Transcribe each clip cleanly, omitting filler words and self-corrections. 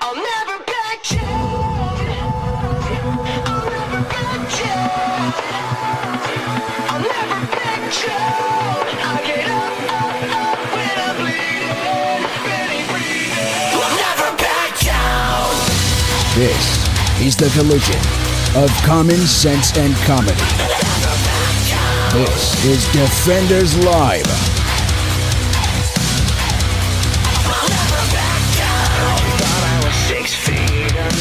I'll never back down. I'll never back down. I'll never back down. I get up when I'm bleeding, barely breathing. I'll never back down. This is the collision of common sense and comedy. This is Defenders Live. Thought I was 6 feet under.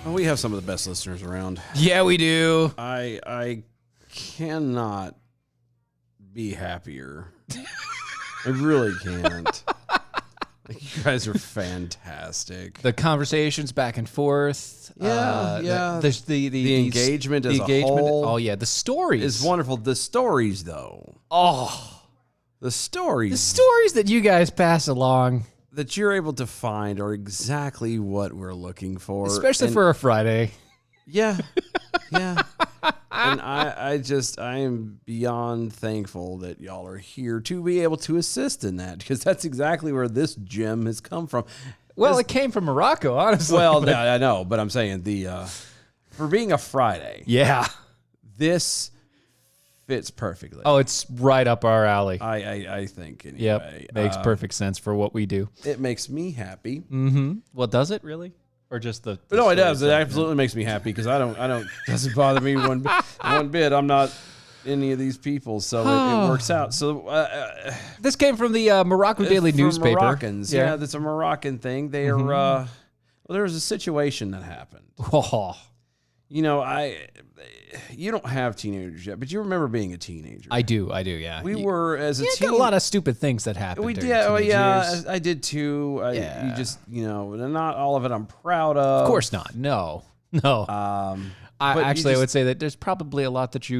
Well, we have some of the best listeners around. Yeah, we do. I cannot be happier. I really can't. You guys are fantastic. The conversations back and forth. Yeah. The engagement as a whole. Oh, yeah. The stories. Is wonderful. The stories, though. Oh. The stories. The stories that you guys pass along. That you're able to find are exactly what we're looking for. Especially for a Friday. Yeah. Yeah. And I am beyond thankful that y'all are here to be able to assist in that, because that's exactly where this gem has come from. Well, it came from Morocco, honestly. Well, no, I know, but I'm saying for being a Friday, yeah, this fits perfectly. Oh, it's right up our alley. I think. Anyway. Yep, makes perfect sense for what we do. It makes me happy. Mm-hmm. Well, does it really? Or just the no, it does. It absolutely makes me happy, because I don't. Doesn't bother me one bit. I'm not any of these people, so it works out. So this came from the Morocco Daily newspaper. Moroccans, yeah, that's a Moroccan thing. They are. Well, there was a situation that happened. Oh. You know, you don't have teenagers yet, but you remember being a teenager. I do, yeah. We were as a teen. Got a lot of stupid things that happened. We during did. Oh, yeah, years. I did too. Yeah. You just, not all of it I'm proud of. Of course not. No. I would say that there's probably a lot that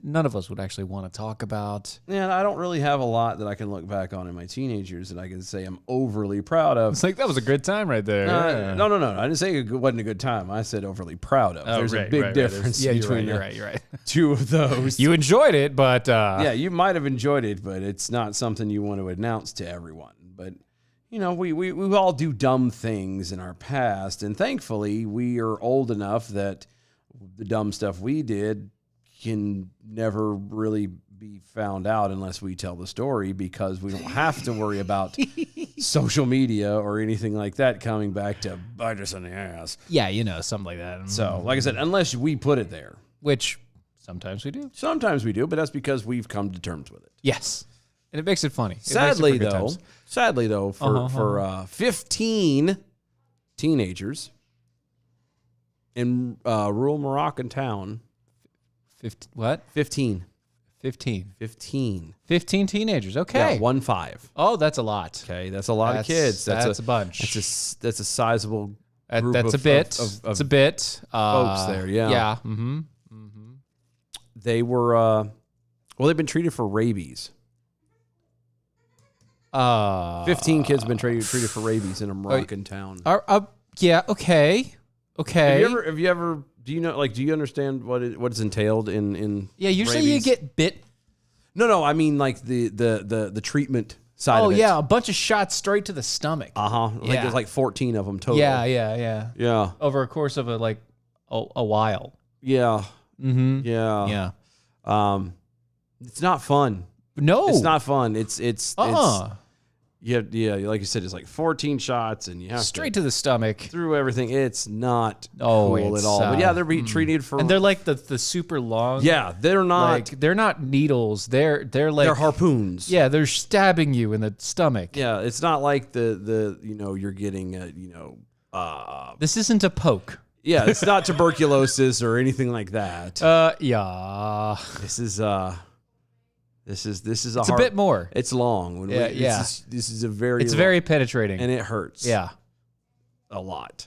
none of us would actually want to talk about. Yeah, I don't really have a lot that I can look back on in my teenagers that I can say I'm overly proud of. It's like, that was a good time right there. No. I didn't say it wasn't a good time. I said overly proud of. There's a big difference between you're right. two of those. You enjoyed it, but... yeah, you might have enjoyed it, but it's not something you want to announce to everyone. But... we all do dumb things in our past, and thankfully we are old enough that the dumb stuff we did can never really be found out unless we tell the story, because we don't have to worry about social media or anything like that coming back to bite us in the ass. Yeah, something like that. So, like I said, unless we put it there. Which sometimes we do. Sometimes we do, but that's because we've come to terms with it. Yes. And it makes it funny. Sadly, though, for 15 teenagers in rural Moroccan town. 15, what? 15. 15. 15. 15 teenagers. Okay. Yeah, 15. Oh, that's a lot. Okay, that's a lot of kids. That's a bunch. That's a sizable group that's a bit. It's a bit. Folks there, yeah. Yeah. Mm-hmm. Mm-hmm. They were, they've been treated for rabies. 15 kids have been treated for rabies in a Moroccan town. Yeah. Okay. Have you ever? Do you know? Do you understand what's entailed in? Yeah. Usually rabies? you get bit. No. I mean, like the treatment side. Oh of it. yeah, a bunch of shots straight to the stomach. I think there's like 14 of them total. Yeah. Over a course of a while. Yeah. Mm-hmm. Yeah. It's not fun. No, it's not fun. It's like you said, it's like 14 shots, and you have straight to the stomach through everything. It's not cool at all. But yeah, they're being treated for, and they're like the super long. Yeah, they're not needles. They're like they're harpoons. Yeah, they're stabbing you in the stomach. Yeah, it's not like the you're getting this isn't a poke. Yeah, it's not tuberculosis or anything like that. Yeah. This is it's a bit more. It's long. This is very penetrating, and it hurts. Yeah, a lot.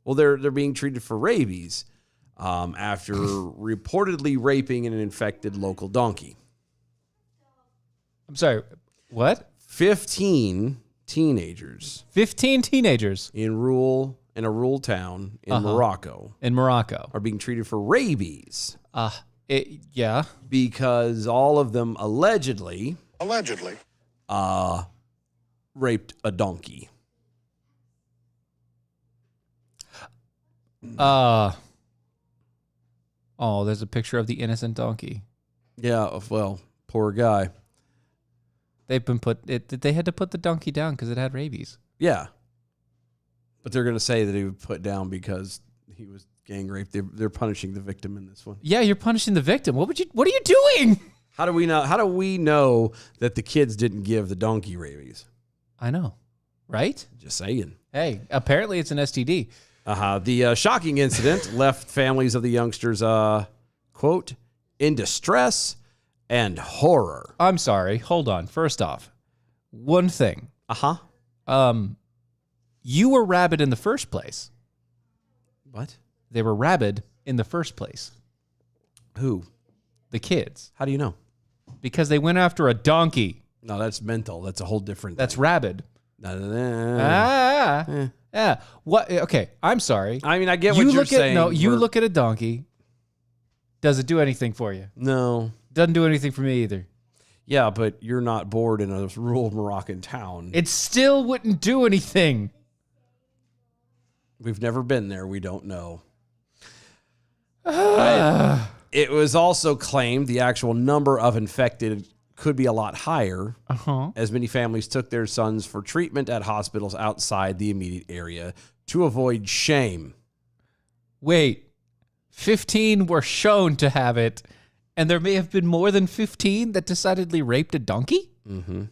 Well, they're being treated for rabies after reportedly raping an infected local donkey. I'm sorry. What? 15 teenagers. 15 teenagers in a rural town in Morocco. In Morocco, are being treated for rabies. Yeah. Because all of them allegedly raped a donkey. Oh, there's a picture of the innocent donkey. Yeah, well, poor guy. They had to put the donkey down because it had rabies. Yeah. But they're going to say that he was put down because he was gang raped. They're punishing the victim in this one. Yeah, you're punishing the victim. What are you doing? How do we know that the kids didn't give the donkey rabies? I know. Right? Just saying. Hey, apparently it's an STD. The shocking incident left families of the youngsters, quote, in distress and horror. I'm sorry. Hold on. First off, one thing. You were rabid in the first place. What? They were rabid in the first place. Who? The kids. How do you know? Because they went after a donkey. No, that's mental. That's a whole different That's thing. rabid. Yeah. What? Okay. I'm sorry. I mean, I get what you're saying. No, you look at a donkey. Does it do anything for you? No. Doesn't do anything for me either. Yeah, but you're not bored in a rural Moroccan town. It still wouldn't do anything. We've never been there. We don't know. It was also claimed the actual number of infected could be a lot higher, as many families took their sons for treatment at hospitals outside the immediate area to avoid shame. Wait, 15 were shown to have it, and there may have been more than 15 that decidedly raped a donkey? Mm-hmm.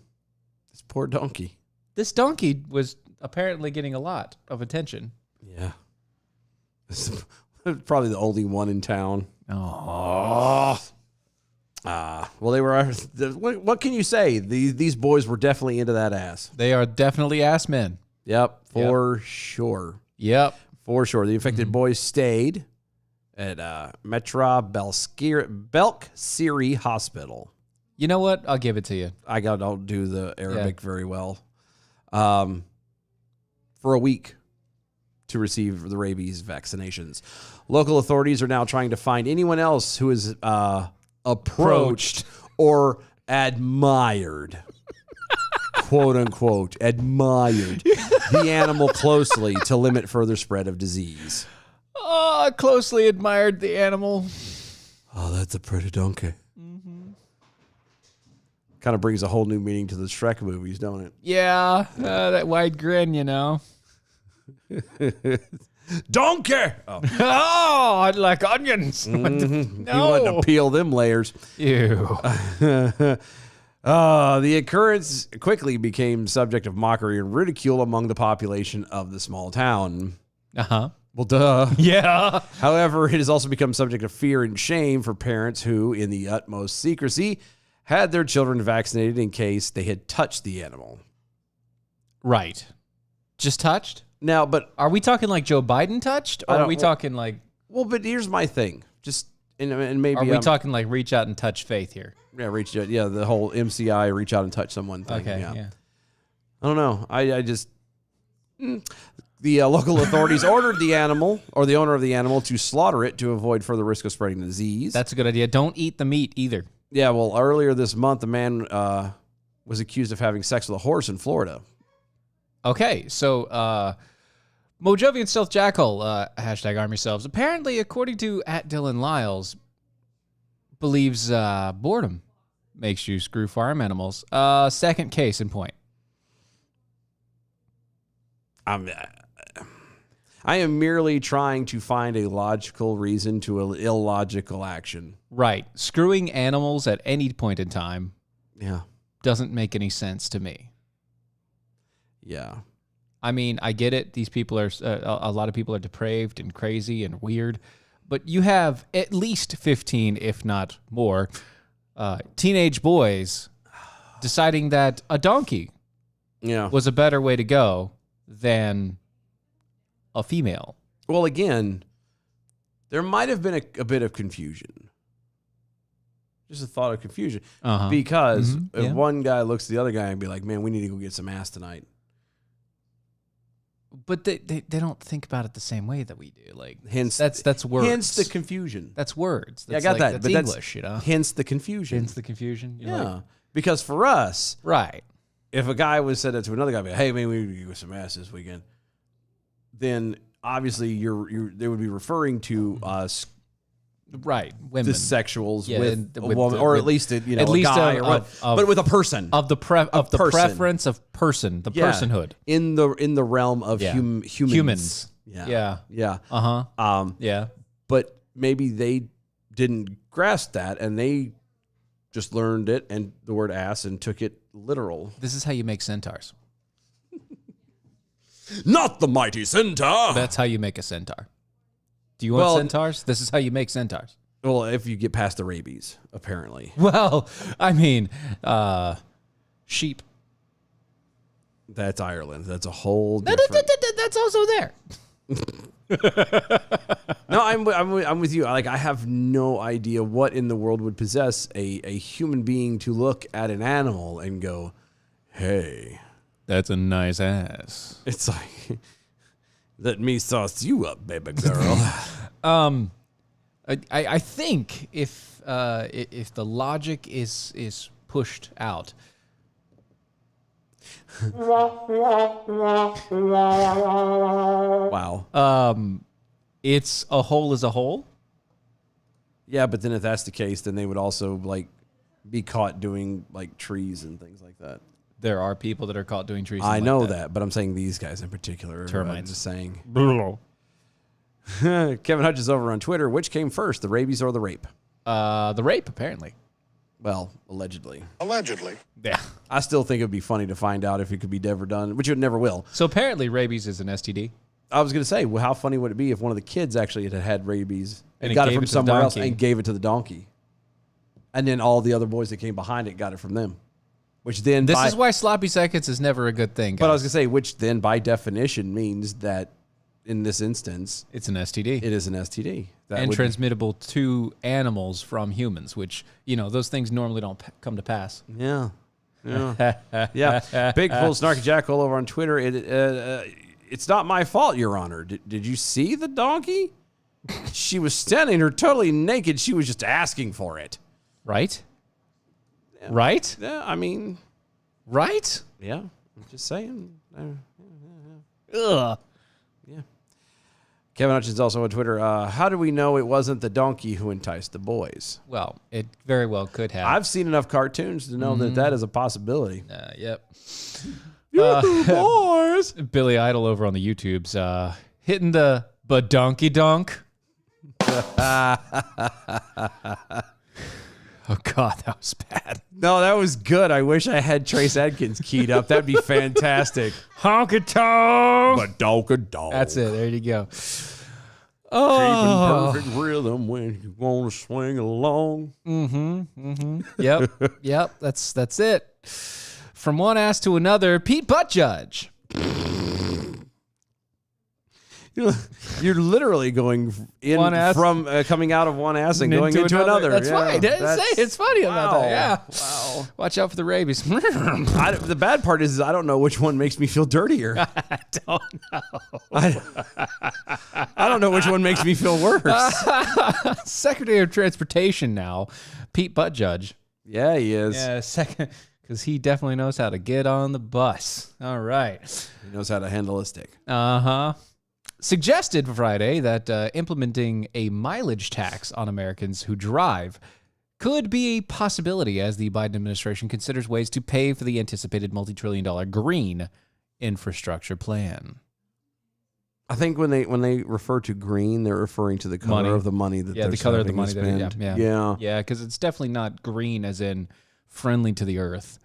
This poor donkey. This donkey was apparently getting a lot of attention. Yeah. This is probably the only one in town. Oh. Well, they were. What can you say? These boys were definitely into that ass. They are definitely ass men. Yep, for sure. Yep. For sure. The infected boys stayed at Metra Belk-Siri Hospital. You know what? I'll give it to you. I don't do the Arabic very well. For a week to receive the rabies vaccinations. Local authorities are now trying to find anyone else who is approached or admired, quote unquote, admired the animal closely to limit further spread of disease. Oh, I closely admired the animal. Oh, that's a pretty donkey. Mm-hmm. Kind of brings a whole new meaning to the Shrek movies, don't it? Yeah, that wide grin, you know. Donkey! Oh, I like onions. mm-hmm. No. You want to peel them layers. Ew. The occurrence quickly became subject of mockery and ridicule among the population of the small town. Uh-huh. Well, duh. Yeah. However, it has also become subject of fear and shame for parents who, in the utmost secrecy, had their children vaccinated in case they had touched the animal. Right. Just touched? Now, but Are we talking like Joe Biden touched? Or are we talking like... well, but here's my thing. Just and maybe Are we talking like reach out and touch faith here? Yeah, reach out. Yeah, the whole MCI reach out and touch someone thing. Okay, yeah. I don't know. I just the local authorities ordered the animal or the owner of the animal to slaughter it to avoid further risk of spreading the disease. That's a good idea. Don't eat the meat either. Yeah, well, earlier this month, a man was accused of having sex with a horse in Florida. Okay, so Mojovian Stealth Jackal, hashtag arm yourselves. Apparently, according to @DylanLyles, believes boredom makes you screw farm animals. Second case in point. I am merely trying to find a logical reason to an illogical action. Right. Screwing animals at any point in time doesn't make any sense to me. Yeah. I mean, I get it. These people are, a lot of people are depraved and crazy and weird, but you have at least 15, if not more, teenage boys deciding that a donkey was a better way to go than a female. Well, again, there might have been a bit of confusion. Just a thought of confusion. Because if one guy looks at the other guy and be like, man, we need to go get some ass tonight. But they don't think about it the same way that we do. Like, hence that's words. Hence the confusion. That's words. Yeah, I got that. That's but English, you know. Hence the confusion. Hence the confusion. You're like, because for us, right, if a guy was said that to another guy, hey, man, we need to get some ass this weekend, then obviously they would be referring to us, right? Women, the sexuals with a with woman, or at least a guy, but with a person of the preference of person, the personhood in the realm of humans. Yeah. Yeah. But maybe they didn't grasp that, and they just learned it and the word ass and took it literal. This is how you make centaurs. Not the mighty centaur. That's how you make a centaur. Do you want centaurs? This is how you make centaurs. Well, if you get past the rabies, apparently. Well, I mean, sheep. That's Ireland. That's a whole different... That's also there. No, I'm with you. Like, I have no idea what in the world would possess a human being to look at an animal and go, hey, that's a nice ass. It's like, let me sauce you up, baby girl. I think if the logic is pushed out. Wow. It's a hole is a hole. Yeah, but then if that's the case, then they would also like be caught doing like trees and things like that. There are people that are caught doing trees. I know that, but I'm saying these guys in particular. Termites. I'm just saying. Kevin Hutch is over on Twitter. Which came first, the rabies or the rape? The rape, apparently. Well, allegedly. Allegedly. Yeah. I still think it would be funny to find out if it could be never done, which it never will. So apparently rabies is an STD. I was going to say, well, how funny would it be if one of the kids actually had rabies and he got it gave from it to the somewhere else donkey. and gave it to the donkey? And then all the other boys that came behind it got it from them. Which then This is why sloppy seconds is never a good thing, guys. But I was going to say, which then by definition means that in this instance, it's an STD. It is an STD. And transmittable to animals from humans, which, those things normally don't come to pass. Yeah. Yeah. Big Full Snarky Jackal over on Twitter. It's not my fault, Your Honor. Did you see the donkey? She was standing there totally naked. She was just asking for it. Right? Yeah. Right? Yeah, I mean. Right? Yeah. I'm just saying. Ugh. Yeah. Kevin Hutchins also on Twitter. How do we know it wasn't the donkey who enticed the boys? Well, it very well could have. I've seen enough cartoons to know that is a possibility. Yep. Boys. Billy Idol over on the YouTubes hitting the badonkey donk. Oh, God, that was bad. No, that was good. I wish I had Trace Adkins keyed up. That'd be fantastic. Honky-tonk. Badonka-donk. That's it. There you go. Oh. Keeping perfect rhythm when you want to swing along. Yep. That's it. From one ass to another, Pete Buttigieg. You're literally going from coming out of one ass and going into another. That's right. It's funny about that. Yeah. Wow. Watch out for the rabies. The bad part is I don't know which one makes me feel dirtier. I don't know. I don't know which one makes me feel worse. Secretary of Transportation now, Pete Buttigieg. Yeah, he is. Yeah, second, because he definitely knows how to get on the bus. All right. He knows how to handle a stick. Suggested Friday that implementing a mileage tax on Americans who drive could be a possibility as the Biden administration considers ways to pay for the anticipated multi-trillion-dollar green infrastructure plan. I think when they refer to green, they're referring to the color of the money that they're the color of the money. spend. Yeah, because it's definitely not green as in friendly to the earth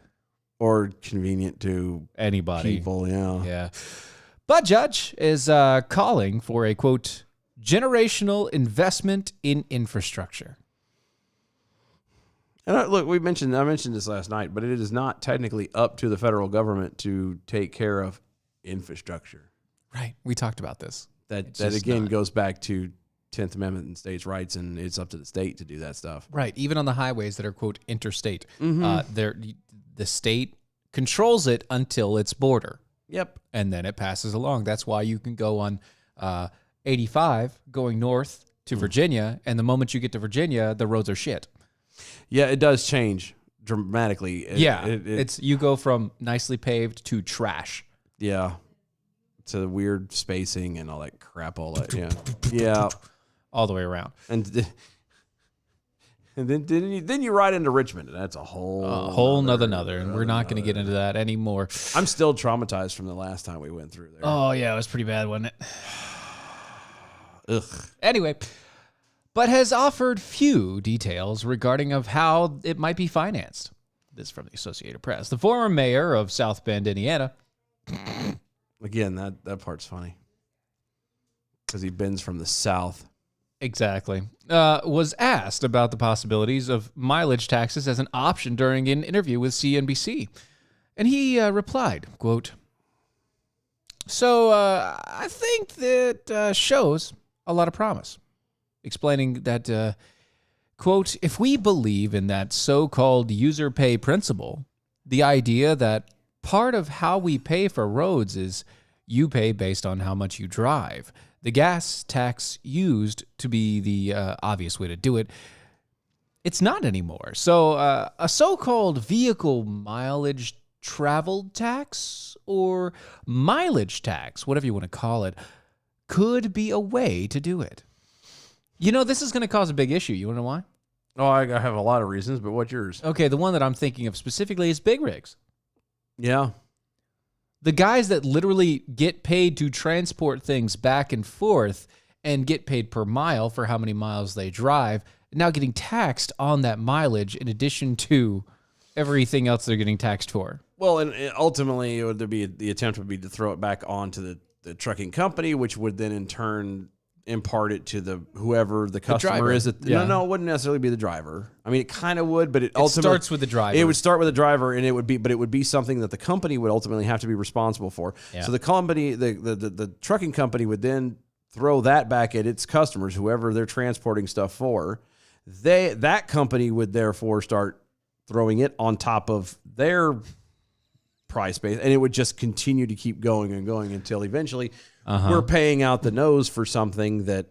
or convenient to anybody. People, yeah. Buttigieg is calling for a, quote, generational investment in infrastructure. And I mentioned this last night, but it is not technically up to the federal government to take care of infrastructure. Right. We talked about this. That again goes back to 10th Amendment and states' rights, and it's up to the state to do that stuff. Right. Even on the highways that are, quote, interstate, the state controls it until its border. Yep. And then it passes along. That's why you can go on 85 going north to Virginia, and the moment you get to Virginia, the roads are shit. Yeah, it does change dramatically. It's you go from nicely paved to trash. Yeah. To weird spacing and all that crap, all that. Yeah. Yeah. All the way around. And then you ride into Richmond, and that's a whole nother. And we're not going to get into that anymore. I'm still traumatized from the last time we went through there. Oh, yeah, it was pretty bad, wasn't it? Ugh. Anyway, but has offered few details regarding of how it might be financed. This from the Associated Press. The former mayor of South Bend, Indiana. Again, that part's funny. Because he bends from the south. Exactly. Was asked about the possibilities of mileage taxes as an option during an interview with CNBC. And he replied, quote, "So I think that shows a lot of promise." Explaining that, quote, "If we believe in that so-called user pay principle, the idea that part of how we pay for roads is you pay based on how much you drive. The gas tax used to be the obvious way to do it. It's not anymore. So a so-called vehicle mileage travel tax or mileage tax, whatever you want to call it, could be a way to do it." You know, this is going to cause a big issue. You want to know why? Oh, I have a lot of reasons, but what's yours? Okay, the one that I'm thinking of specifically is big rigs. Yeah. The guys that literally get paid to transport things back and forth and get paid per mile for how many miles they drive, now getting taxed on that mileage in addition to everything else they're getting taxed for. Well, and ultimately, the attempt would be to throw it back onto the trucking company, which would then in turn impart it to whoever the customer driver. is. Yeah. No, it wouldn't necessarily be the driver. I mean, it kind of would, but it ultimately starts with the driver. It would start with the driver, and it would be something that the company would ultimately have to be responsible for. Yeah. So the company, the trucking company, would then throw that back at its customers, whoever they're transporting stuff for. That company would therefore start throwing it on top of their price base, and it would just continue to keep going and going until eventually we're paying out the nose for something that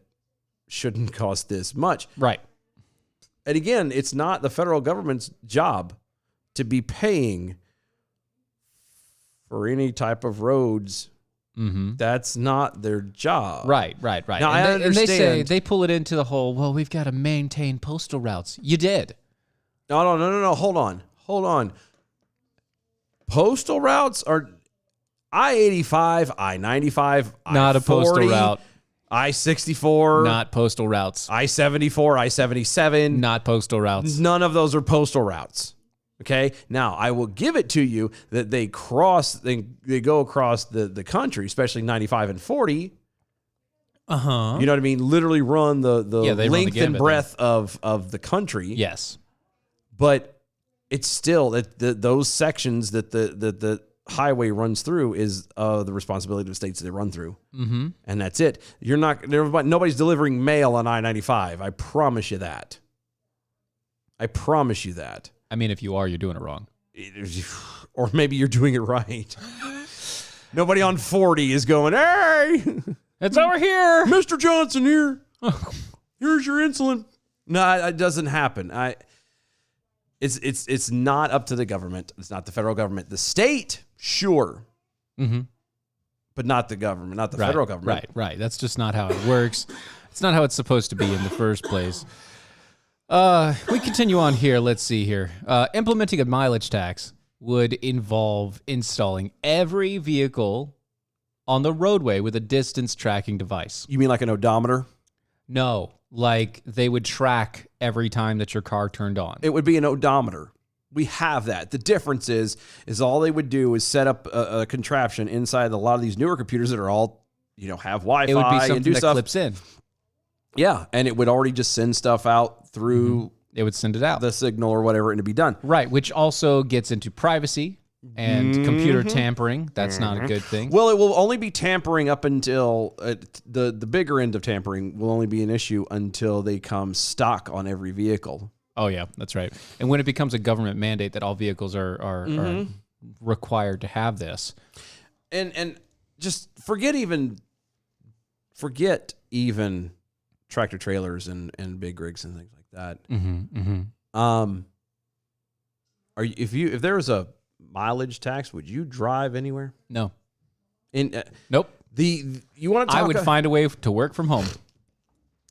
shouldn't cost this much. Right. And again, it's not the federal government's job to be paying for any type of roads. Mm-hmm. That's not their job. Right. Now, And they say, they pull it into the whole, well, we've got to maintain postal routes. You did. No. Hold on. Postal routes are I-85, I-95, Not a postal route. I-64. Not postal routes. I-74, I-77. Not postal routes. None of those are postal routes. Okay? Now, I will give it to you that they go across the country, especially 95 and 40. Uh-huh. You know what I mean? Literally run the they run the length and gambit breadth of the country. Yes. But it's still that those sections that the highway runs through is the responsibility of the states they run through. Mm-hmm. And that's it. Nobody's delivering mail on I-95. I promise you that. I mean, if you are, you're doing it wrong. Or maybe you're doing it right. Nobody on 40 is going, "Hey, it's over here. Mr. Johnson here. Here's your insulin." No, it doesn't happen. It's not up to the government. It's not the federal government. The state, sure. Mm-hmm. But not the government, not the federal government. Right. That's just not how it works. It's not how it's supposed to be in the first place. We continue on here. Let's see here. Implementing a mileage tax would involve installing every vehicle on the roadway with a distance tracking device. You mean like an odometer? No, like they would track every time that your car turned on. It would be an odometer. We have that. The difference is all they would do is set up a contraption inside a lot of these newer computers that are all, have Wi-Fi It would be and something do that stuff. clips in. Yeah, and it would already just send stuff out through It would send it out. the signal or whatever, and it'd be done. Right, which also gets into privacy and computer tampering. That's not a good thing. Well, it will only be tampering up until the bigger end of tampering will only be an issue until they come stock on every vehicle. Oh, yeah, that's right. And when it becomes a government mandate that all vehicles are required to have this. And just forget even tractor trailers and big rigs and things like that. if there was a mileage tax, would you drive anywhere? No. Nope. You want to talk? I would find a way to work from home.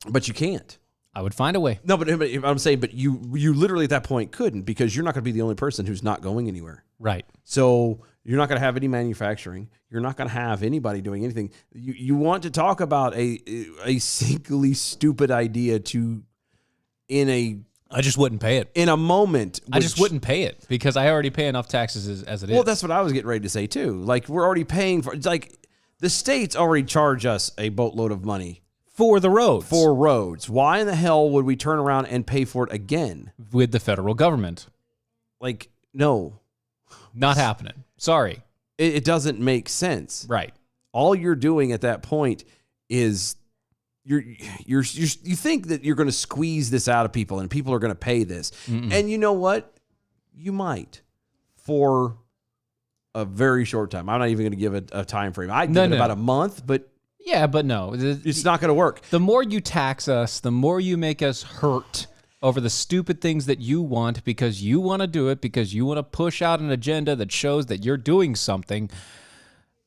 But you can't. I would find a way. No, but I'm saying, but you literally at that point couldn't, because you're not going to be the only person who's not going anywhere. Right. So you're not going to have any manufacturing. You're not going to have anybody doing anything. You want to talk about a singularly stupid idea I just wouldn't pay it. In a moment. I just wouldn't pay it because I already pay enough taxes as it is. Well, that's what I was getting ready to say too. Like, we're already paying for, like, the states already charge us a boatload of money for the roads. For roads. Why in the hell would we turn around and pay for it again? With the federal government. Like, no. Not happening. Sorry. It doesn't make sense. Right. All you're doing at that point is you think that you're going to squeeze this out of people and people are going to pay this. Mm-mm. And you know what? You might, for a very short time. I'm not even going to give it a time frame. I'd give it about a month, but yeah, but no, it's not going to work. The more you tax us, the more you make us hurt over the stupid things that you want because you want to do it, because you want to push out an agenda that shows that you're doing something,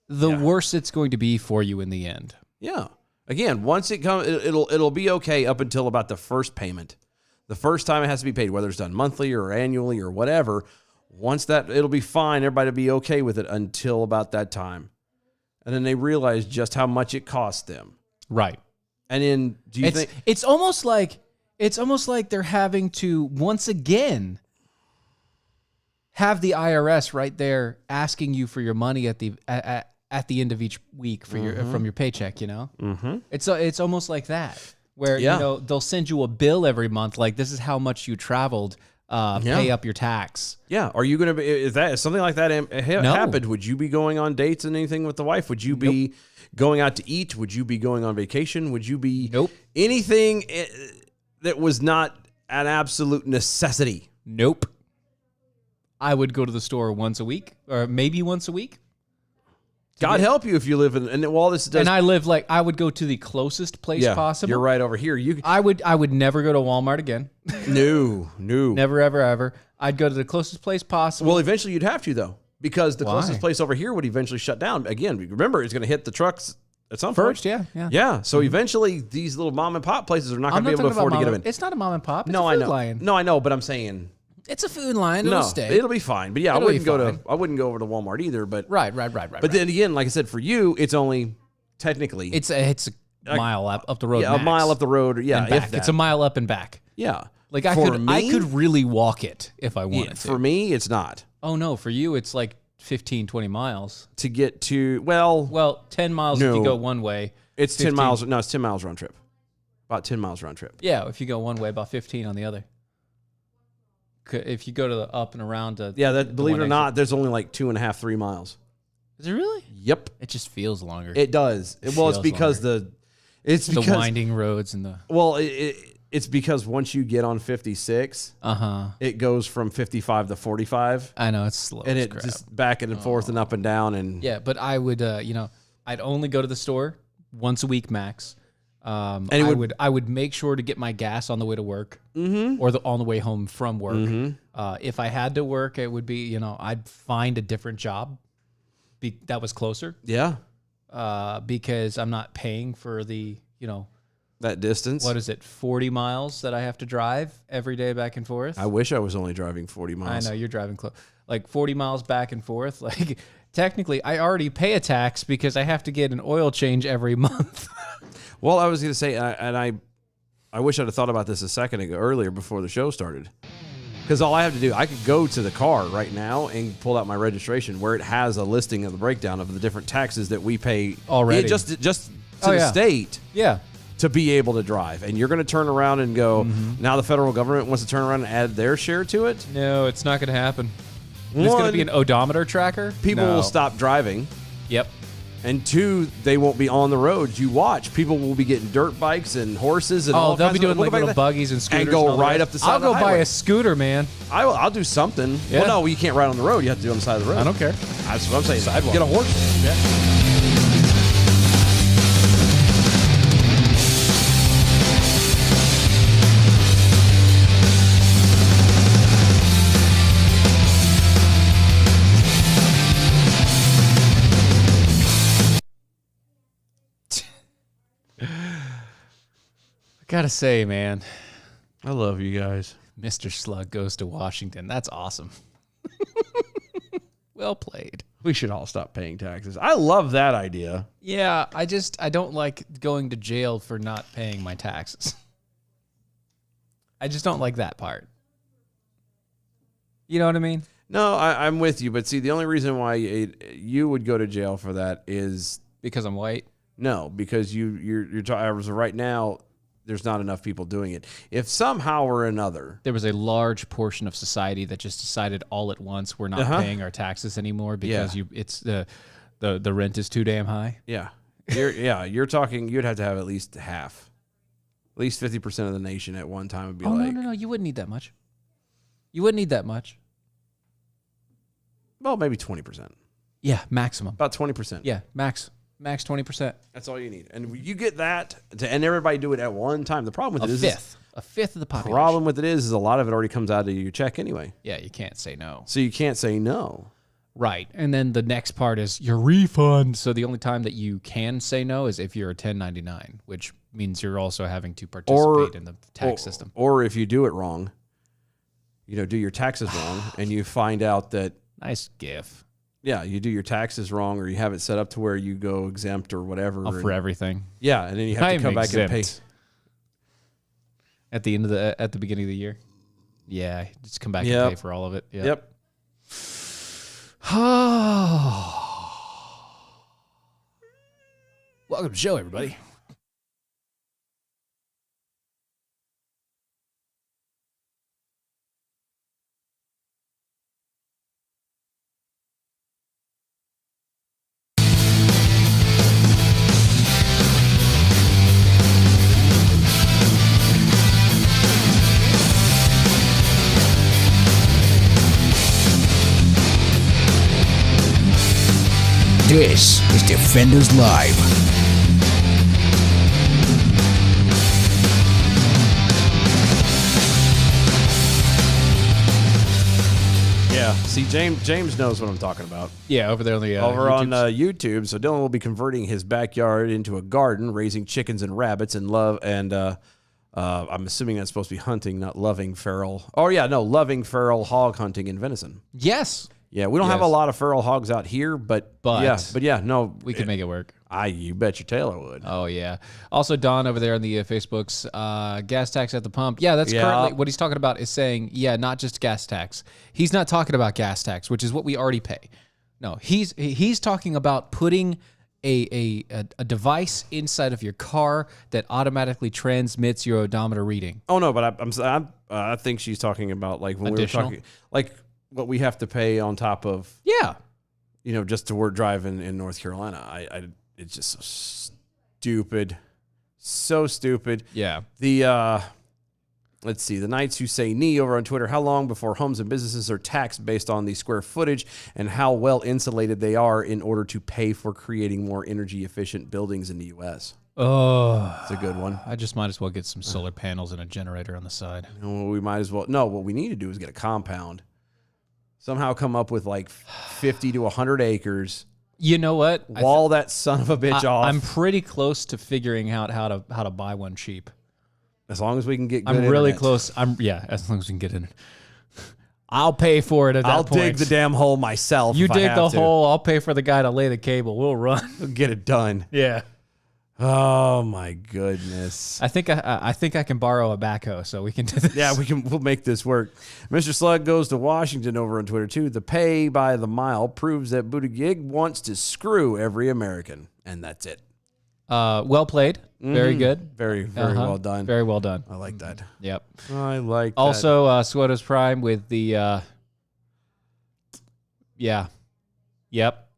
the worse it's going to be for you in the end. Yeah. Again, once it comes, it'll be okay up until about the first payment. The first time it has to be paid, whether it's done monthly or annually or whatever. Once that, it'll be fine. Everybody will be okay with it until about that time. And then they realize just how much it costs them. Right. And then do you think it's almost like they're having to once again have the IRS right there asking you for your money at the end of each week for from your paycheck, you know? Mm-hmm. It's almost like that, where you know they'll send you a bill every month, like this is how much you traveled, pay up your tax. Yeah, are you going to be, if something like that happened, would you be going on dates and anything with the wife? Would you be going out to eat? Would you be going on vacation? Would you be anything that was not an absolute necessity? Nope. I would go to the store once a week, or maybe once a week. God help you if you live in, and while this does, and I would go to the closest place possible. You're right over here. I would never go to Walmart again. No. Never, ever, ever. I'd go to the closest place possible. Well, eventually you'd have to, though, because the closest place over here would eventually shut down. Again, remember, it's going to hit the trucks at some first, point. Yeah. So eventually these little mom and pop places are not going to be able to afford to get them in. It's not a mom and pop. It's no, a Food I know. Lion. No, I know, but I'm saying it's a Food Lion. It'll stay. It'll be fine. But yeah, I wouldn't go over to Walmart either. But right. But then again, like I said, for you, it's only technically it's a mile up the road. Yeah, max. a mile up the road. Yeah, and back. It's a mile up and back. Yeah, like I could really walk it if I wanted to. For me, it's not. Oh no, for you, it's like 15, 20 miles to get to. Well, 10 miles if you go one way. It's 15. 10 miles. No, it's 10 miles round trip. About 10 miles round trip. Yeah, if you go one way, about 15 on the other. If you go to the up and around, believe it or not, there's only like 2.5, 3 miles. Is it really? Yep. It just feels longer. It does. It's because the winding roads and the. Well, it's because once you get on 56, it goes from 55 to 45. I know it's slow, and it just back and forth and up and down and. Yeah, but I would, I'd only go to the store once a week max. And I would make sure to get my gas on the way to work or on the way home from work. If I had to work, it would be, I'd find a different job that was closer. Yeah. Because I'm not paying for the, that distance. What is it? 40 miles that I have to drive every day back and forth. I wish I was only driving 40 miles. I know you're driving like 40 miles back and forth. Like technically I already pay a tax because I have to get an oil change every month. Well, I was going to say, and I wish I'd have thought about this a second ago, earlier before the show started. Because all I have to do, I could go to the car right now and pull out my registration where it has a listing of the breakdown of the different taxes that we pay already. Just to the state. Yeah. To be able to drive. And you're going to turn around and go, now the federal government wants to turn around and add their share to it? No, it's not going to happen. There's going to be an odometer tracker. People will stop driving. Yep. And 2, they won't be on the roads. You watch, people will be getting dirt bikes and horses and all. They'll be doing like little buggies and scooters and go right up the side. I'll of the go highway. buy a scooter, man. I'll do something. Yeah. Well, no, you can't ride on the road. You have to do it on the side of the road. I don't care. That's what I'm saying. Sidewalk. Get a horse. Yeah. I gotta say, man, I love you guys. Mr. Slug goes to Washington. That's awesome. Well played. We should all stop paying taxes. I love that idea. Yeah, I don't like going to jail for not paying my taxes. I just don't like that part. You know what I mean? No, I'm with you. But see, the only reason why you would go to jail for that is Because I'm white? no, because you're talking right now. There's not enough people doing it. If somehow or another, There was a large portion of society that just decided all at once we're not paying our taxes anymore because it's the rent is too damn high. yeah, you're talking. You'd have to have at least half, at least 50% of the nation at one time would be like. No, you wouldn't need that much. You wouldn't need that much. Well, maybe 20%. Yeah, maximum. About 20%. Yeah, max 20%. That's all you need. And you get that, and everybody do it at one time. The problem with it is A fifth of the population. problem with it is a lot of it already comes out of your check anyway. Yeah, you can't say no. So you can't say no. Right. And then the next part is your refund. So the only time that you can say no is if you're a 1099, which means you're also having to participate in the tax system. Or if you do it wrong, do your taxes wrong, and you find out that, Nice gif. yeah, you do your taxes wrong, or you have it set up to where you go exempt or whatever. For everything. Yeah, and then you have to I'm come back and pay. exempt. At the beginning of the year. Yeah, just come back and pay for all of it. Yep. Welcome to the show, everybody. This is Defenders Live. Yeah. See, James knows what I'm talking about. Yeah, over there on the Over on YouTube. So Dylan will be converting his backyard into a garden, raising chickens and rabbits, and I'm assuming that's supposed to be hunting, not loving feral. Oh yeah, no, loving feral hog hunting and venison. Yes. Yeah, we don't have a lot of feral hogs out here, but yeah, no, We could make it work. You bet your tail I would. Oh, yeah. Also, Don over there on the Facebook's gas tax at the pump. Yeah, that's currently what he's talking about is saying, not just gas tax. He's not talking about gas tax, which is what we already pay. No, he's talking about putting a device inside of your car that automatically transmits your odometer reading. Oh, no, but I think she's talking about like when Additional? we were talking, like what we have to pay on top of, just to work driving in North Carolina. It's just so stupid. Yeah. Let's see, the Knights Who Say Knee over on Twitter. How long before homes and businesses are taxed based on the square footage and how well insulated they are in order to pay for creating more energy efficient buildings in the U.S.? Oh, It's a good one. I just might as well get some solar panels and a generator on the side. We might as well. No, what we need to do is get a compound. Somehow come up with like 50 to 100 acres. You know what? Wall that son of a bitch off. I'm pretty close to figuring out how to buy one cheap. As long as we can get good I'm really internet. close. As long as we can get in. I'll pay for it at that I'll point. dig the damn hole myself. You if I dig have the to. hole. I'll pay for the guy to lay the cable. We'll run. Get it done. Yeah. Oh my goodness. I think I can borrow a backhoe so we can do this. Yeah, we'll make this work. Mr. Slug goes to Washington over on Twitter too. The pay by the mile proves that Buttigieg wants to screw every American, and that's it. Well played. Very good. Very well done. Very well done. I like that. Yep. I like that. Also, Suoto's Prime with the yeah. Yep.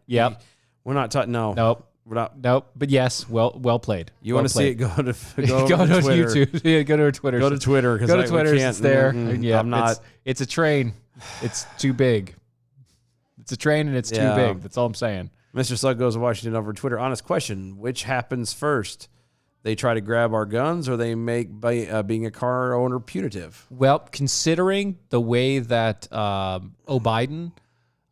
Yep. We're not talking. No. Nope. We're not. Nope. But yes, well played. You well want to see it? Go to Twitter. YouTube. Yeah, go to our Twitter. Go to Twitter. Go to Twitter. It's there. Yeah, I'm not. It's a train. It's too big. It's a train and it's too big. That's all I'm saying. Mr. Slug goes to Washington over Twitter. Honest question: which happens first? They try to grab our guns, or they make being a car owner punitive? Well, considering the way that Biden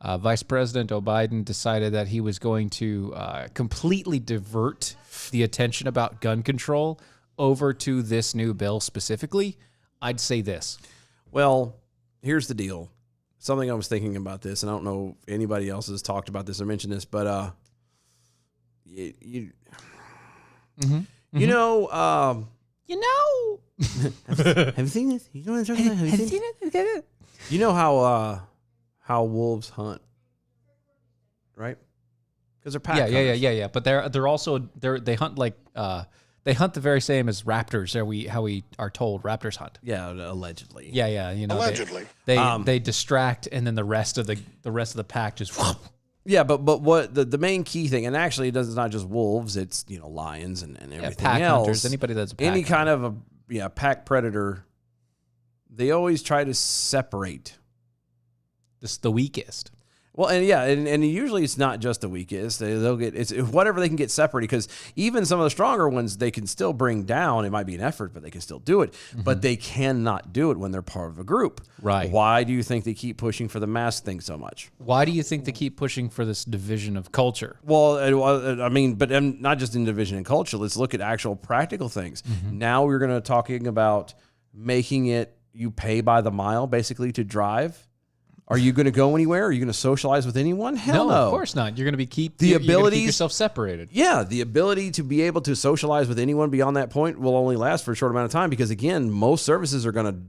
Vice President Biden decided that he was going to completely divert the attention about gun control over to this new bill specifically, I'd say this. Well, here's the deal. Something I was thinking about this, and I don't know if anybody else has talked about this or mentioned this, but you know, have you seen this? You know what I'm talking about? Have you seen it? You know how wolves hunt, right? Because they're pack hunters. Yeah. But they're also they hunt like they hunt the very same as raptors. How we are told raptors hunt. Yeah, allegedly. Yeah. You know, Allegedly, they distract, and then the rest of the pack just. Yeah, but what the main key thing, and actually it's not just wolves, it's lions and everything pack else. hunters, anybody that's a pack any kind hunter. of a pack predator, they always try to separate. This the weakest. Well, and usually it's not just the weakest. They'll get it's whatever they can get separated, because even some of the stronger ones they can still bring down. It might be an effort, but they can still do it. But they cannot do it when they're part of a group. Right. Why do you think they keep pushing for the mask thing so much? Why do you think they keep pushing for this division of culture? Well, I mean, but not just in division and culture. Let's look at actual practical things. Now we're going to talking about making it you pay by the mile, basically, to drive. Are you going to go anywhere? Are you going to socialize with anyone? Hell no. Of course not. You're going to keep yourself separated. Yeah, the ability to be able to socialize with anyone beyond that point will only last for a short amount of time, because, again, most services are going to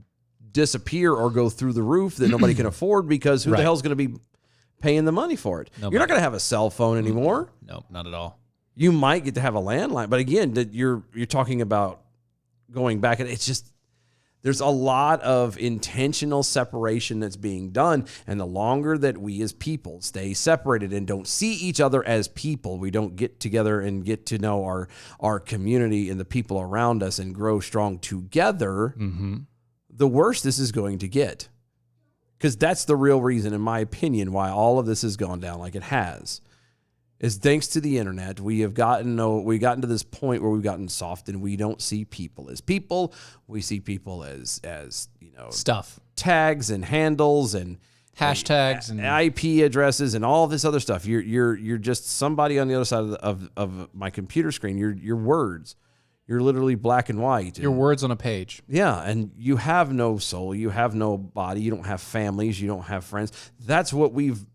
disappear or go through the roof that nobody can afford, because who the hell's going to be paying the money for it? Nobody. You're not going to have a cell phone anymore. No, not at all. You might get to have a landline, but again, that you're talking about going back, and it's just there's a lot of intentional separation that's being done, and the longer that we as people stay separated and don't see each other as people, we don't get together and get to know our community and the people around us and grow strong together, the worse this is going to get. Because that's the real reason, in my opinion, why all of this has gone down like it has. Is thanks to the internet, we've gotten to this point where we've gotten soft, and we don't see people as people. We see people as Stuff. tags and handles and Hashtags and IP addresses and all this other stuff. You're just somebody on the other side of my computer screen. Your words. You're literally black and white. Your words on a page. Yeah, and you have no soul. You have no body. You don't have families. You don't have friends. That's what we've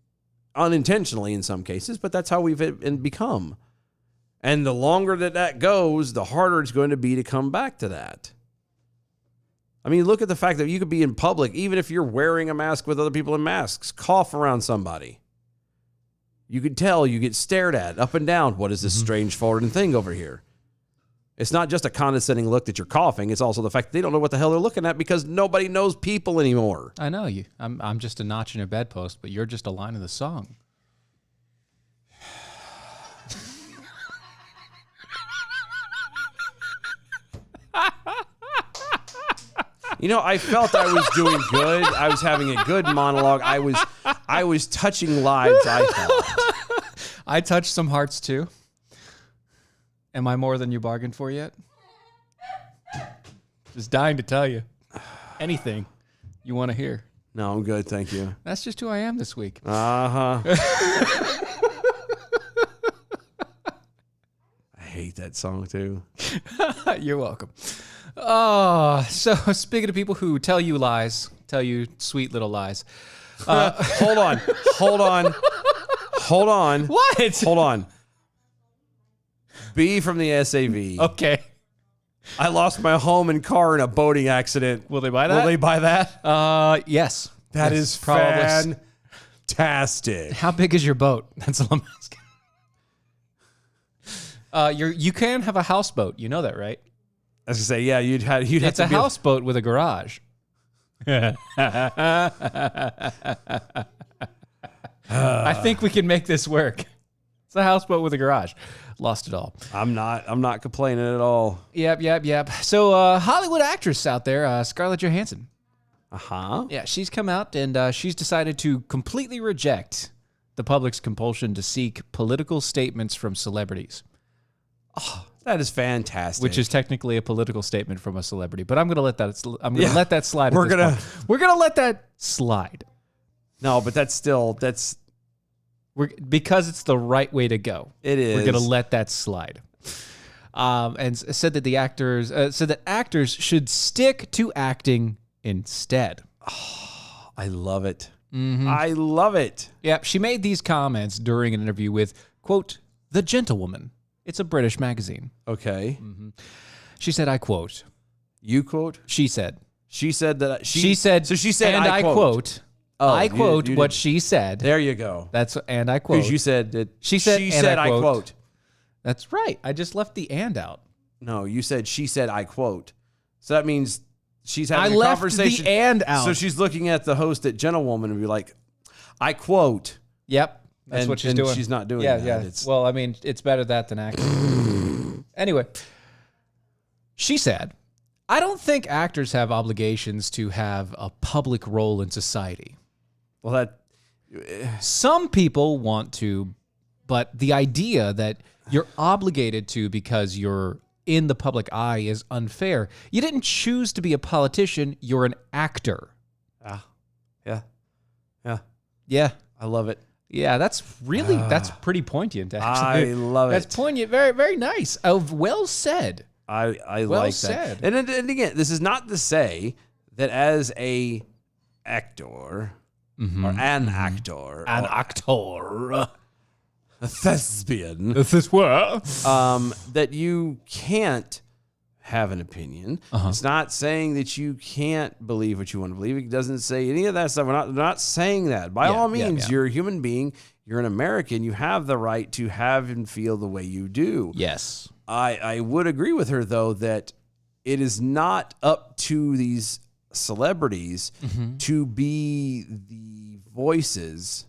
unintentionally in some cases, but that's how we've become. And the longer that goes, the harder it's going to be to come back to that. I mean, look at the fact that you could be in public, even if you're wearing a mask with other people in masks, cough around somebody. You could tell, you get stared at up and down. What is this strange foreign thing over here? It's not just a condescending look that you're coughing. It's also the fact that they don't know what the hell they're looking at, because nobody knows people anymore. I know you. I'm just a notch in your bedpost, but you're just a line of the song. I felt I was doing good. I was having a good monologue. I was touching lives, I felt. I touched some hearts too. Am I more than you bargained for yet? Just dying to tell you. Anything you want to hear. No, I'm good, thank you. That's just who I am this week. I hate that song too. You're welcome. Oh, so speaking of people who tell you lies, tell you sweet little lies. Hold on. What? Hold on. B from the SAV. Okay. I lost my home and car in a boating accident. Will they buy that? Will they buy that? Yes. That Yes, is fantastic. How big is your boat? That's all I'm asking. You can have a houseboat. You know that, right? I was gonna say, yeah, you'd have It's to a houseboat with a garage. I think we can make this work. It's a houseboat with a garage. Lost it all. I'm not complaining at all. Yep. So Hollywood actress out there, Scarlett Johansson. Uh-huh. Yeah, she's come out and she's decided to completely reject the public's compulsion to seek political statements from celebrities. Oh, that is fantastic. Which is technically a political statement from a celebrity, but I'm going to let that let that slide. We're gonna let that slide. No, but that's Because it's the right way to go. It is. We're going to let that slide. And said that actors should stick to acting instead. I love it. I love it. Yep, she made these comments during an interview with, quote, The Gentlewoman. It's a British magazine. Okay. She said, I quote. You quote? She said. She said that. She said. So she said, and I quote. Oh, I quote you what didn't- she said. There you go. That's, and I quote. Because you said that. She said, She and said, I I quote. quote. That's right. I just left the and out. No, you said she said, I quote. So that means she's having I a left conversation. the and out. So she's looking at the host at Gentlewoman and be like, I quote. Yep. That's And- what she's and doing. she's not doing yeah, that. Yeah, It's- Well, I mean, it's better that than acting. Anyway, she said, I don't think actors have obligations to have a public role in society. Well, that. Some people want to, but the idea that you're obligated to because you're in the public eye is unfair. You didn't choose to be a politician. You're an actor. Yeah. Yeah. Yeah. I love it. Yeah, that's pretty poignant, actually. I love it. That's poignant. Very, very nice. Well said. I Well like said. that. And again, this is not to say that as a actor or an actor, An or actor. a thespian, This were. that you can't have an opinion. It's not saying that you can't believe what you want to believe. It doesn't say any of that stuff. We're not saying that. By all means, you're a human being. You're an American. You have the right to have and feel the way you do. Yes. I would agree with her, though, that it is not up to these celebrities to be the voices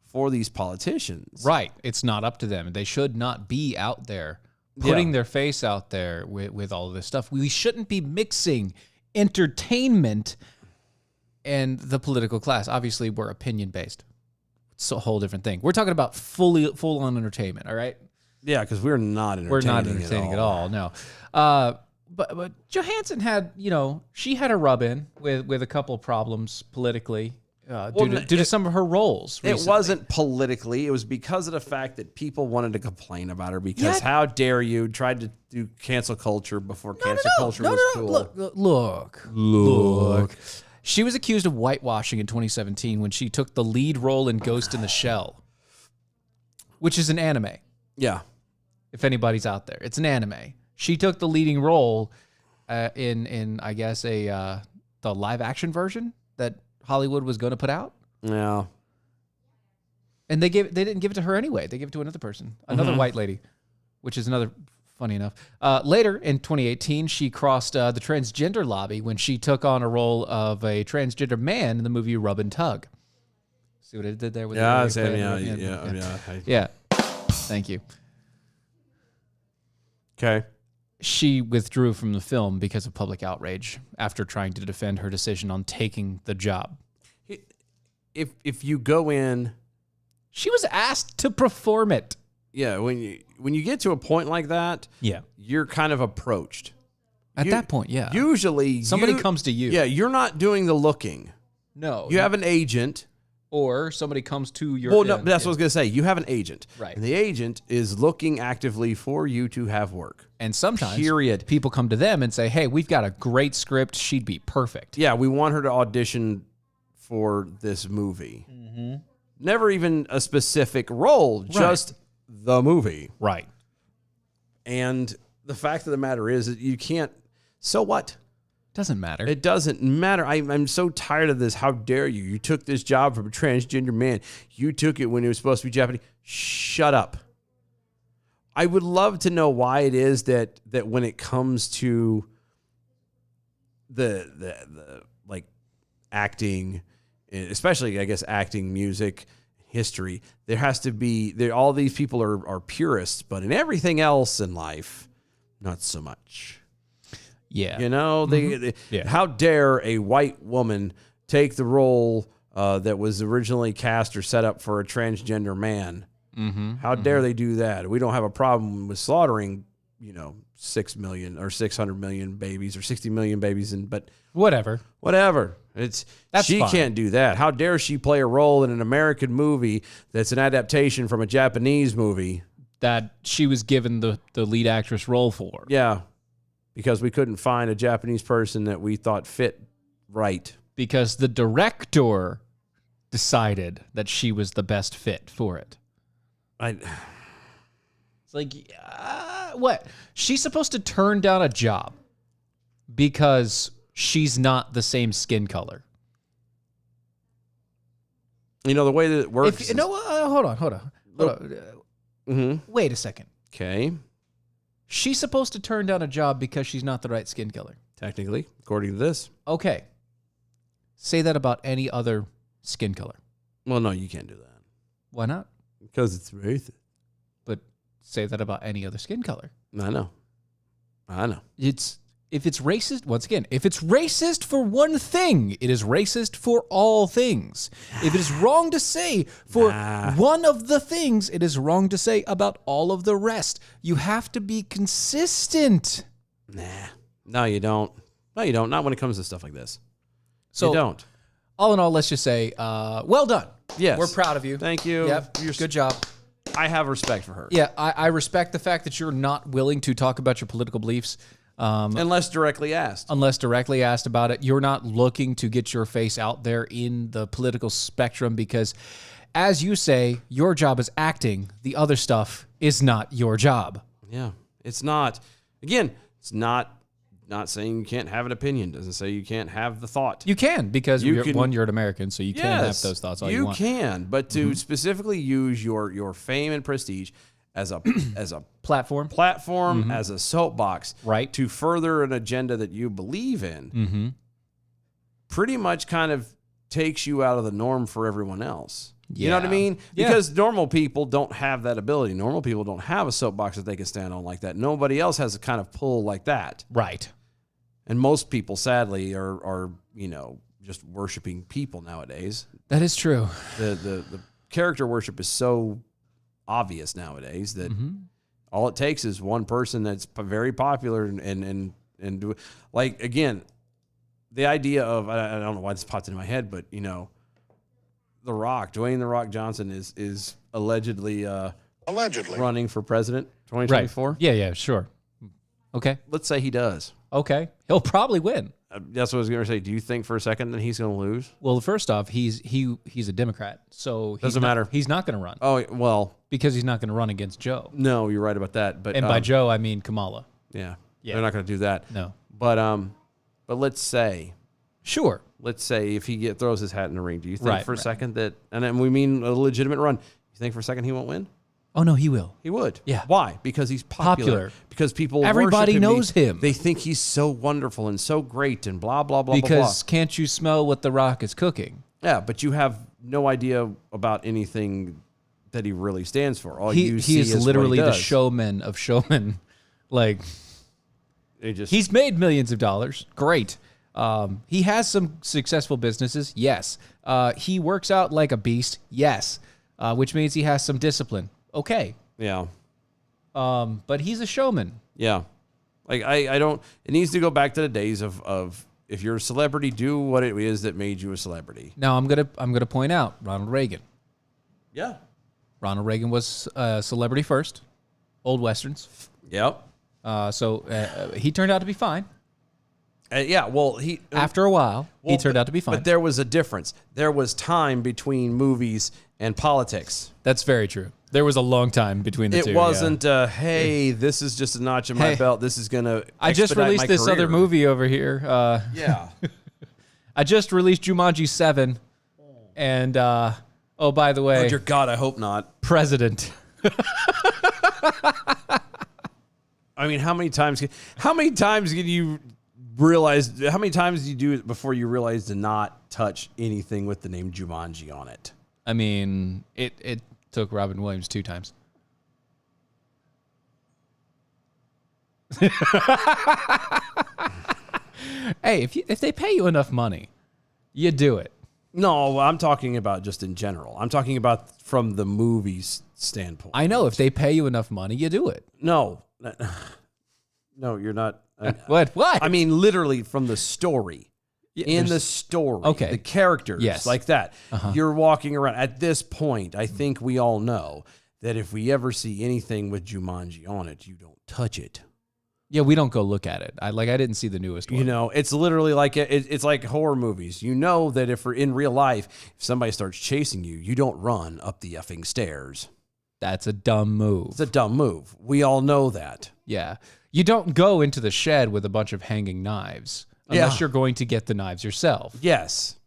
for these politicians. Right. It's not up to them. They should not be out there putting their face out there with all of this stuff. We shouldn't be mixing entertainment and the political class. Obviously, we're opinion based. It's a whole different thing. We're talking about full on entertainment. All right. Yeah, because we're not entertaining. We're not entertaining at all. No. But Johansson had, she had a rub in with a couple of problems politically due to some of her roles. It recently. wasn't politically. It was because of the fact that people wanted to complain about her because how dare you tried to do cancel culture before cancel culture was cool. Look. She was accused of whitewashing in 2017 when she took the lead role in Ghost in the Shell, which is an anime. Yeah. If anybody's out there, it's an anime. She took the leading role in I guess the live action version that Hollywood was going to put out. Yeah. And they didn't give it to her anyway. They gave it to another person, another white lady, which is another funny enough. Later in 2018, she crossed the transgender lobby when she took on a role of a transgender man in the movie Rub and Tug. See what I did there with Yeah. Yeah. Thank you. Okay. She withdrew from the film because of public outrage after trying to defend her decision on taking the job. If you go in, She was asked to perform it. yeah, when you get to a point like that, Yeah. you're kind of approached. At that point, yeah. Usually, Somebody comes to you. Yeah, you're not doing the looking. No. You have an agent. Or somebody comes to your... Well, no, that's what I was going to say. You have an agent. Right. And the agent is looking actively for you to have work. And sometimes Period. people come to them and say, hey, we've got a great script. She'd be perfect. Yeah, we want her to audition for this movie. Mm-hmm. Never even a specific role, just the movie. Right. And the fact of the matter is that you can't... So what? Doesn't matter. It doesn't matter. I'm so tired of this. How dare you? You took this job from a transgender man. You took it when it was supposed to be Japanese. Shut up. I would love to know why it is that when it comes to the like acting, especially I guess acting, music, history, there has to be all these people are purists, but in everything else in life, not so much. Yeah. You know, how dare a white woman take the role that was originally cast or set up for a transgender man? How dare they do that? We don't have a problem with slaughtering know, 6 million or 600 million babies or 60 million babies, but Whatever. That's That's she fine. can't do that. How dare she play a role in an American movie that's an adaptation from a Japanese movie? That she was given the lead actress role for. Yeah, because we couldn't find a Japanese person that we thought fit right. Because the director decided that she was the best fit for it. It's like, what? She's supposed to turn down a job because she's not the same skin color. You know, the way that it works. Hold on. Wait a second. Okay. She's supposed to turn down a job because she's not the right skin color. Technically, according to this. Okay. Say that about any other skin color. Well, no, you can't do that. Why not? Because it's racist. But say that about any other skin color. I know. If it's racist, once again, if it's racist for one thing, it is racist for all things. If it is wrong to say for one of the things, it is wrong to say about all of the rest. You have to be consistent. Nah. No, you don't. No, you don't. Not when it comes to stuff like this. So, you don't. All in all, let's just say, well done. Yes. We're proud of you. Thank you. Yep. Good job. I have respect for her. Yeah, I respect the fact that you're not willing to talk about your political beliefs. Unless directly asked. Unless directly asked about it. You're not looking to get your face out there in the political spectrum because, as you say, your job is acting. The other stuff is not your job. Yeah. It's not. Again, it's not saying you can't have an opinion. Doesn't say you can't have the thought. You can because, you're an American, so you can have those thoughts all you want. You can, but to specifically use your fame and prestige as a Platform. as a soapbox, Right. to further an agenda that you believe in, pretty much kind of takes you out of the norm for everyone else. You know what I mean? Yeah. Because normal people don't have that ability. Normal people don't have a soapbox that they can stand on like that. Nobody else has a kind of pull like that. Right. And most people, sadly, are just worshiping people nowadays. That is true. The character worship is so obvious nowadays that all it takes is one person that's very popular and do, like, again, the idea of, I don't know why this popped into my head, but The Rock, Dwayne "The Rock" Johnson is allegedly running for president 2024. Right. Yeah, sure. Okay. Let's say he does. Okay. He'll probably win. That's what I was going to say. Do you think for a second that he's going to lose? Well, first off, he's a Democrat, so Doesn't matter. He's not going to run Oh, well, because he's not going to run against Joe. no, you're right about that. But And by Joe, I mean Kamala. yeah, Yeah. they're not going to do that. No. But let's say Sure. if he throws his hat in the ring, do you think Right, for a right. second that, and then we mean a legitimate run, you think for a second he won't win? Oh no, he will. He would. Yeah. Why? Because he's popular. Because people Everybody worship knows him. They think he's so wonderful and so great and blah, blah, blah, blah, Because blah. can't you smell what The Rock is cooking? Yeah, but you have no idea about anything that he really stands for. All He you see is is literally what he the does. showman of showmen. Like, he's made millions of dollars. Great. He has some successful businesses. Yes. He works out like a beast. Yes. Which means he has some discipline. Okay. Yeah. But he's a showman. Yeah. Like, I don't, it needs to go back to the days of if you're a celebrity, do what it is that made you a celebrity. Now I'm gonna point out Ronald Reagan. Yeah. Ronald Reagan was celebrity first, old westerns. Yep. So he turned out to be fine. Yeah. Well, After a while, he turned out to be fine. But there was a difference. There was time between movies and politics. That's very true. There was a long time between the two. It wasn't, hey, this is just a notch in my Hey, belt. This is going to I just released this other movie over here. Yeah. I just released Jumanji 7. And, oh, by the way, Oh, dear God, I hope not. President. I mean, how many times can you realize, how many times do you do it before you realize to not touch anything with the name Jumanji on it? I mean, it took Robin Williams 2 times. Hey, if they pay you enough money, you do it. No, I'm talking about just in general. I'm talking about from the movie's standpoint. I know if they pay you enough money, you do it. No. No, you're not. What? I mean, literally from the story. In the story. Okay. The characters. Yes. Like that. You're walking around. At this point, I think we all know that if we ever see anything with Jumanji on it, you don't touch it. Yeah, we don't go look at it. I didn't see the newest one. You know, it's literally like it's like horror movies. You know that if we're in real life, if somebody starts chasing you, you don't run up the effing stairs. That's a dumb move. It's a dumb move. We all know that. Yeah. You don't go into the shed with a bunch of hanging knives unless you're going to get the knives yourself. Yes.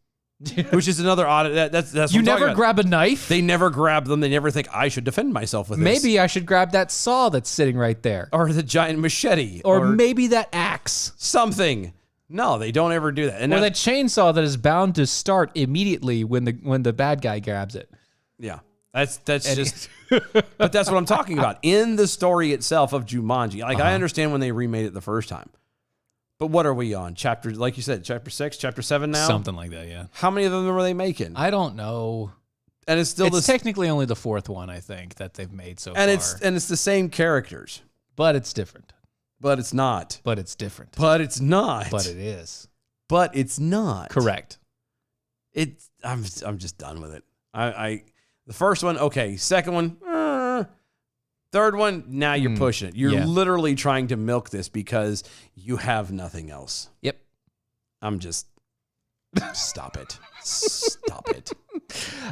Which is another odd. That's what You I'm talking never about. grab a knife? They never grab them. They never think I should defend myself with this. Maybe I should grab that saw that's sitting right there. Or the giant machete. Or maybe that axe. something. No, they don't ever do that. And Or that chainsaw that is bound to start immediately when the bad guy grabs it. yeah, that's just. But that's what I'm talking about in the story itself of Jumanji. Like I understand when they remade it the first time, but what are we on? Chapter, like you said, chapter 6, chapter 7 now. Something like that, yeah. How many of them were they making? I don't know. And it's still It's technically only the fourth one, I think, that they've made so and far. it's the same characters, But it's different. but it's not. But it's different. But it's not. But it is. But it's not. Correct. I'm just done with it. The first one, okay. Second one, third one, now you're pushing it. You're literally trying to milk this because you have nothing else. Yep. I'm just stop it. Stop it.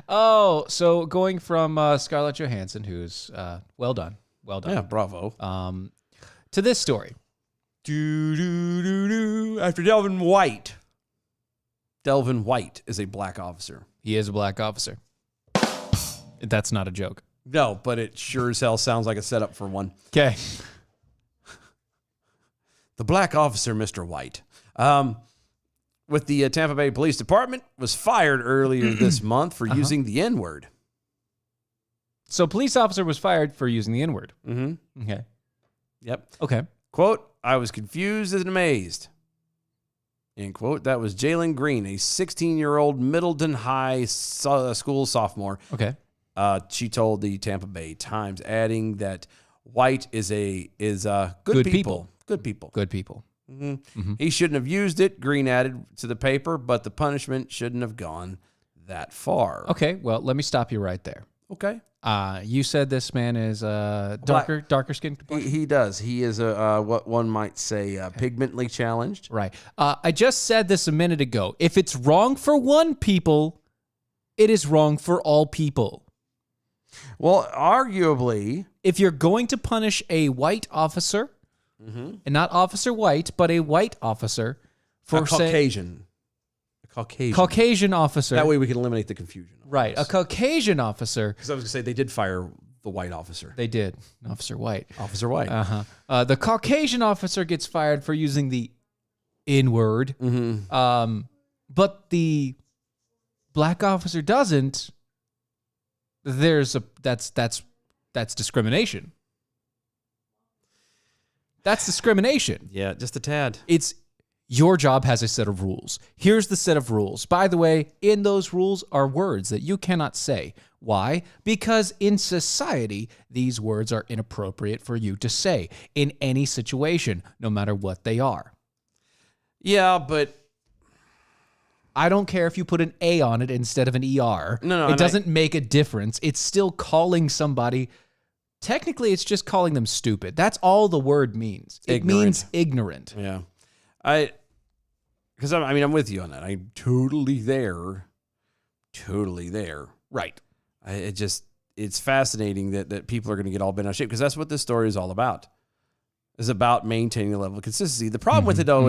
Oh, so going from Scarlett Johansson, who's well done. Yeah, bravo. To this story. After Delvin White. Delvin White is a black officer. He is a black officer. That's not a joke. No, but it sure as hell sounds like a setup for one. Okay. The black officer, Mr. White, with the Tampa Bay Police Department, was fired earlier this month for using the N-word. So police officer was fired for using the N-word. Mm-hmm. Okay. Yep. Okay. Quote, I was confused and amazed. End quote. That was Jalen Green, a 16-year-old Middleton High school sophomore. Okay. She told the Tampa Bay Times, adding that White is good Good people. people. Good people. Good people. Mm-hmm. Mm-hmm. He shouldn't have used it, Green added to the paper, but the punishment shouldn't have gone that far. Okay. Well, let me stop you right there. Okay. You said this man is darker skin complexion? He does. He is what one might say pigmentally challenged. Right. I just said this a minute ago. If it's wrong for one people, it is wrong for all people. Well, arguably, If you're going to punish a white officer, and not Officer White, but a white officer for a Caucasian. Caucasian officer. That way we can eliminate the confusion. Right. A Caucasian officer. Because I was going to say they did fire the white officer. They did. Officer White. Officer White. The Caucasian officer gets fired for using the N-word. Mm-hmm. But the black officer doesn't. That's discrimination. That's discrimination. Yeah, just a tad. It's your job has a set of rules. Here's the set of rules. By the way, in those rules are words that you cannot say. Why? Because in society, these words are inappropriate for you to say in any situation, no matter what they are. Yeah, but I don't care if you put an A on it instead of an ER. No, it doesn't make a difference. It's still calling somebody. Technically, it's just calling them stupid. That's all the word means. It means ignorant. Yeah. Because I'm with you on that. I'm totally there. Totally there. Right. It's fascinating that people are going to get all bent out of shape because that's what this story is all about. Is about maintaining a level of consistency. The problem with it though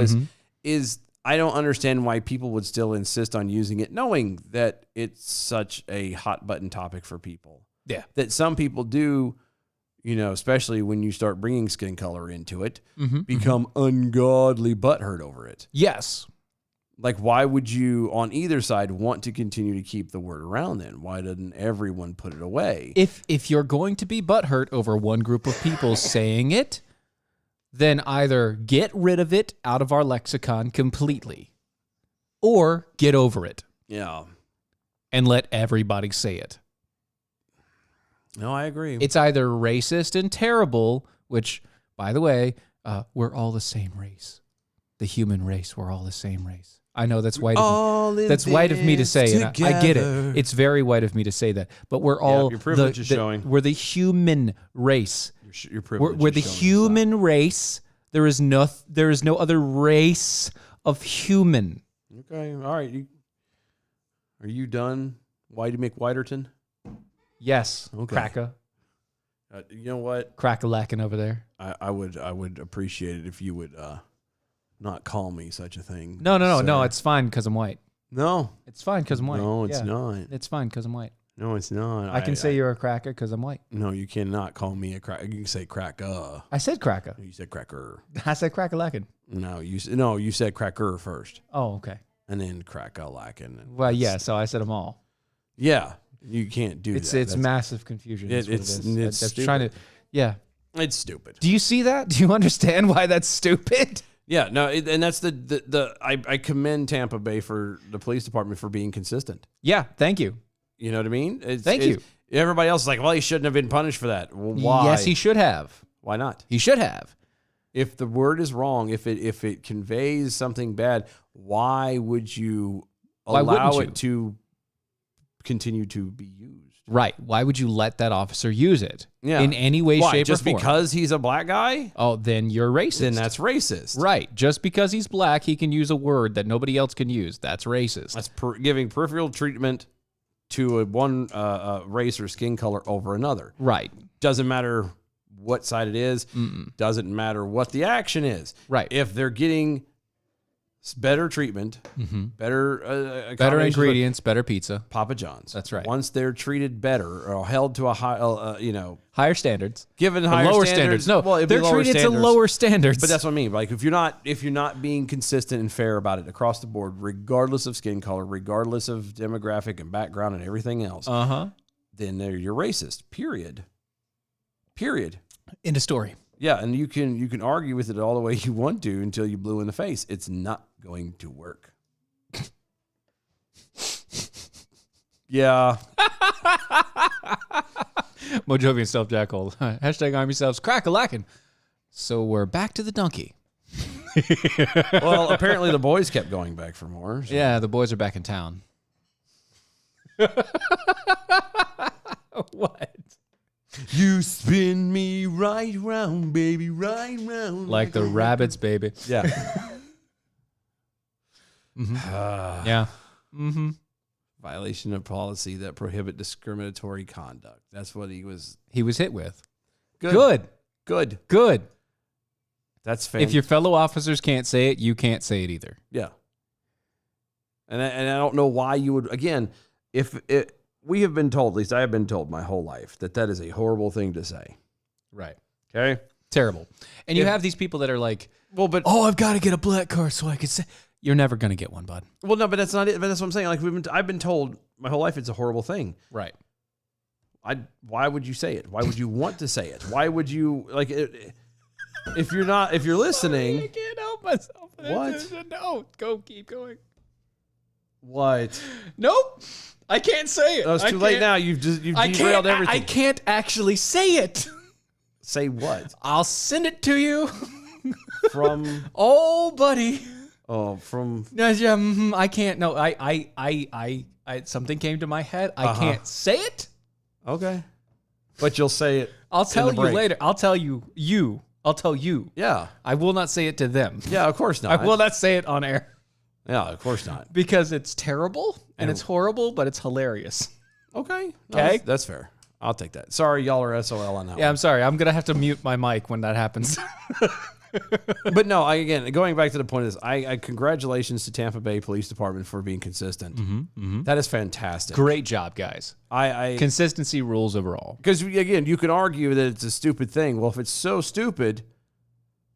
is I don't understand why people would still insist on using it, knowing that it's such a hot button topic for people. Yeah. That some people do, especially when you start bringing skin color into it, become ungodly butthurt over it. Yes. Like, why would you, on either side, want to continue to keep the word around then? Why doesn't everyone put it away? If you're going to be butthurt over one group of people saying it, then either get rid of it out of our lexicon completely or get over it. Yeah. And let everybody say it. No, I agree. It's either racist and terrible, which, by the way, we're all the same race. The human race, we're all the same race. I know that's white. That's white of me to say, and I get it. It's very white of me to say that. But we're all your privilege is showing. We're the human race. Your privilege We're is the showing human race. There is no other race of human. Okay, all right. Are you done, Whitey McWhiterton? Yes, Okay. Cracker. You know what? Crack-a-lacking over there. I would appreciate it if you would not call me such a thing. No. It's fine because I'm white. No. It's fine because I'm white. No, it's Yeah. not. It's fine because I'm white. No, it's not. I can say you're a cracker because I'm white. No, you cannot call me a cracker. You can say cracker. I said cracker. You said cracker. I said crack-a-lacking. No, you said cracker first, Oh, okay. and then cracker-lacking. Well, yeah. So I said them all. Yeah, you can't do It's that. it's massive confusion. It's That's stupid. trying to. Yeah. It's stupid. Do you see that? Do you understand why that's stupid? Yeah, no, and that's I commend Tampa Bay for the police department for being consistent. Yeah. Thank you. You know what I mean? Thank you. Everybody else is like, well, he shouldn't have been punished for that. Well, why? Yes, he should have. Why not? He should have. If the word is wrong, if it conveys something bad, why would you Why allow wouldn't it to continue to be used? Right. Why would you let that officer use it? Yeah. In any way, Why? shape, Just or form? because he's a black guy? Oh, then you're racist. Then that's racist. right. Just because he's black, he can use a word that nobody else can use. That's racist. That's giving peripheral treatment to one race or skin color over another. right. Doesn't matter what side it is. Doesn't matter what the action is. Right. If they're getting better treatment, better Better accommodations for ingredients, better pizza, Papa John's. That's right. Once they're treated better or held to a high, higher standards, given Or higher lower standards. No, well, it'd be they're lower treated standards. to lower standards. But that's what I mean. Like if you're not being consistent and fair about it across the board, regardless of skin color, regardless of demographic and background and everything else, then you're racist. Period. End of story. Yeah, and you can argue with it all the way you want to until you blue in the face. It's not going to work. Yeah. Mojovian Self Jackal. Hashtag arm yourselves crack-a-lacking. So we're back to the donkey. Well, apparently the boys kept going back for more. So. Yeah, the boys are back in town. What? You spin me right round, baby, right round. Like the rabbits, baby. Yeah. Yeah. Mm-hmm. Violation of policy that prohibit discriminatory conduct. That's what he was. He was hit with. Good. Good. That's fair. If your fellow officers can't say it, you can't say it either. Yeah. And I don't know why you would, again, we have been told, at least I have been told my whole life, that is a horrible thing to say. Right. Okay? Terrible. And you have these people that are like, Well, but I've got to get a black card so I can say. You're never going to get one, bud. well, no, but that's not it. But that's what I'm saying. Like I've been told my whole life it's a horrible thing. Right. Why would you say it? Why would you want to say it? Why would you like it? If you're listening, I can't help myself. What? No, keep going. What? Nope. I can't say it. Oh, it's too late now. You've derailed everything. I can't actually say it. Say what? I'll send it to you. From Oh, buddy. from No, yeah, I can't. No, I something came to my head. I can't say it. okay, but you'll say it. I'll tell the you break. later. I'll tell you. I'll tell you. Yeah, I will not say it to them. yeah. Of course not. I will not say it on air Yeah, of course not. because it's terrible and it's horrible, but it's hilarious. Okay. No, Okay. that's fair. I'll take that. Sorry, y'all are SOL on that Yeah, I'm sorry. I'm gonna have to mute my mic when that happens. one. But no, again, going back to the point is, I congratulations to Tampa Bay Police Department for being consistent. That is fantastic. Great job, guys. I Consistency rules overall. because again, you could argue that it's a stupid thing. Well, if it's so stupid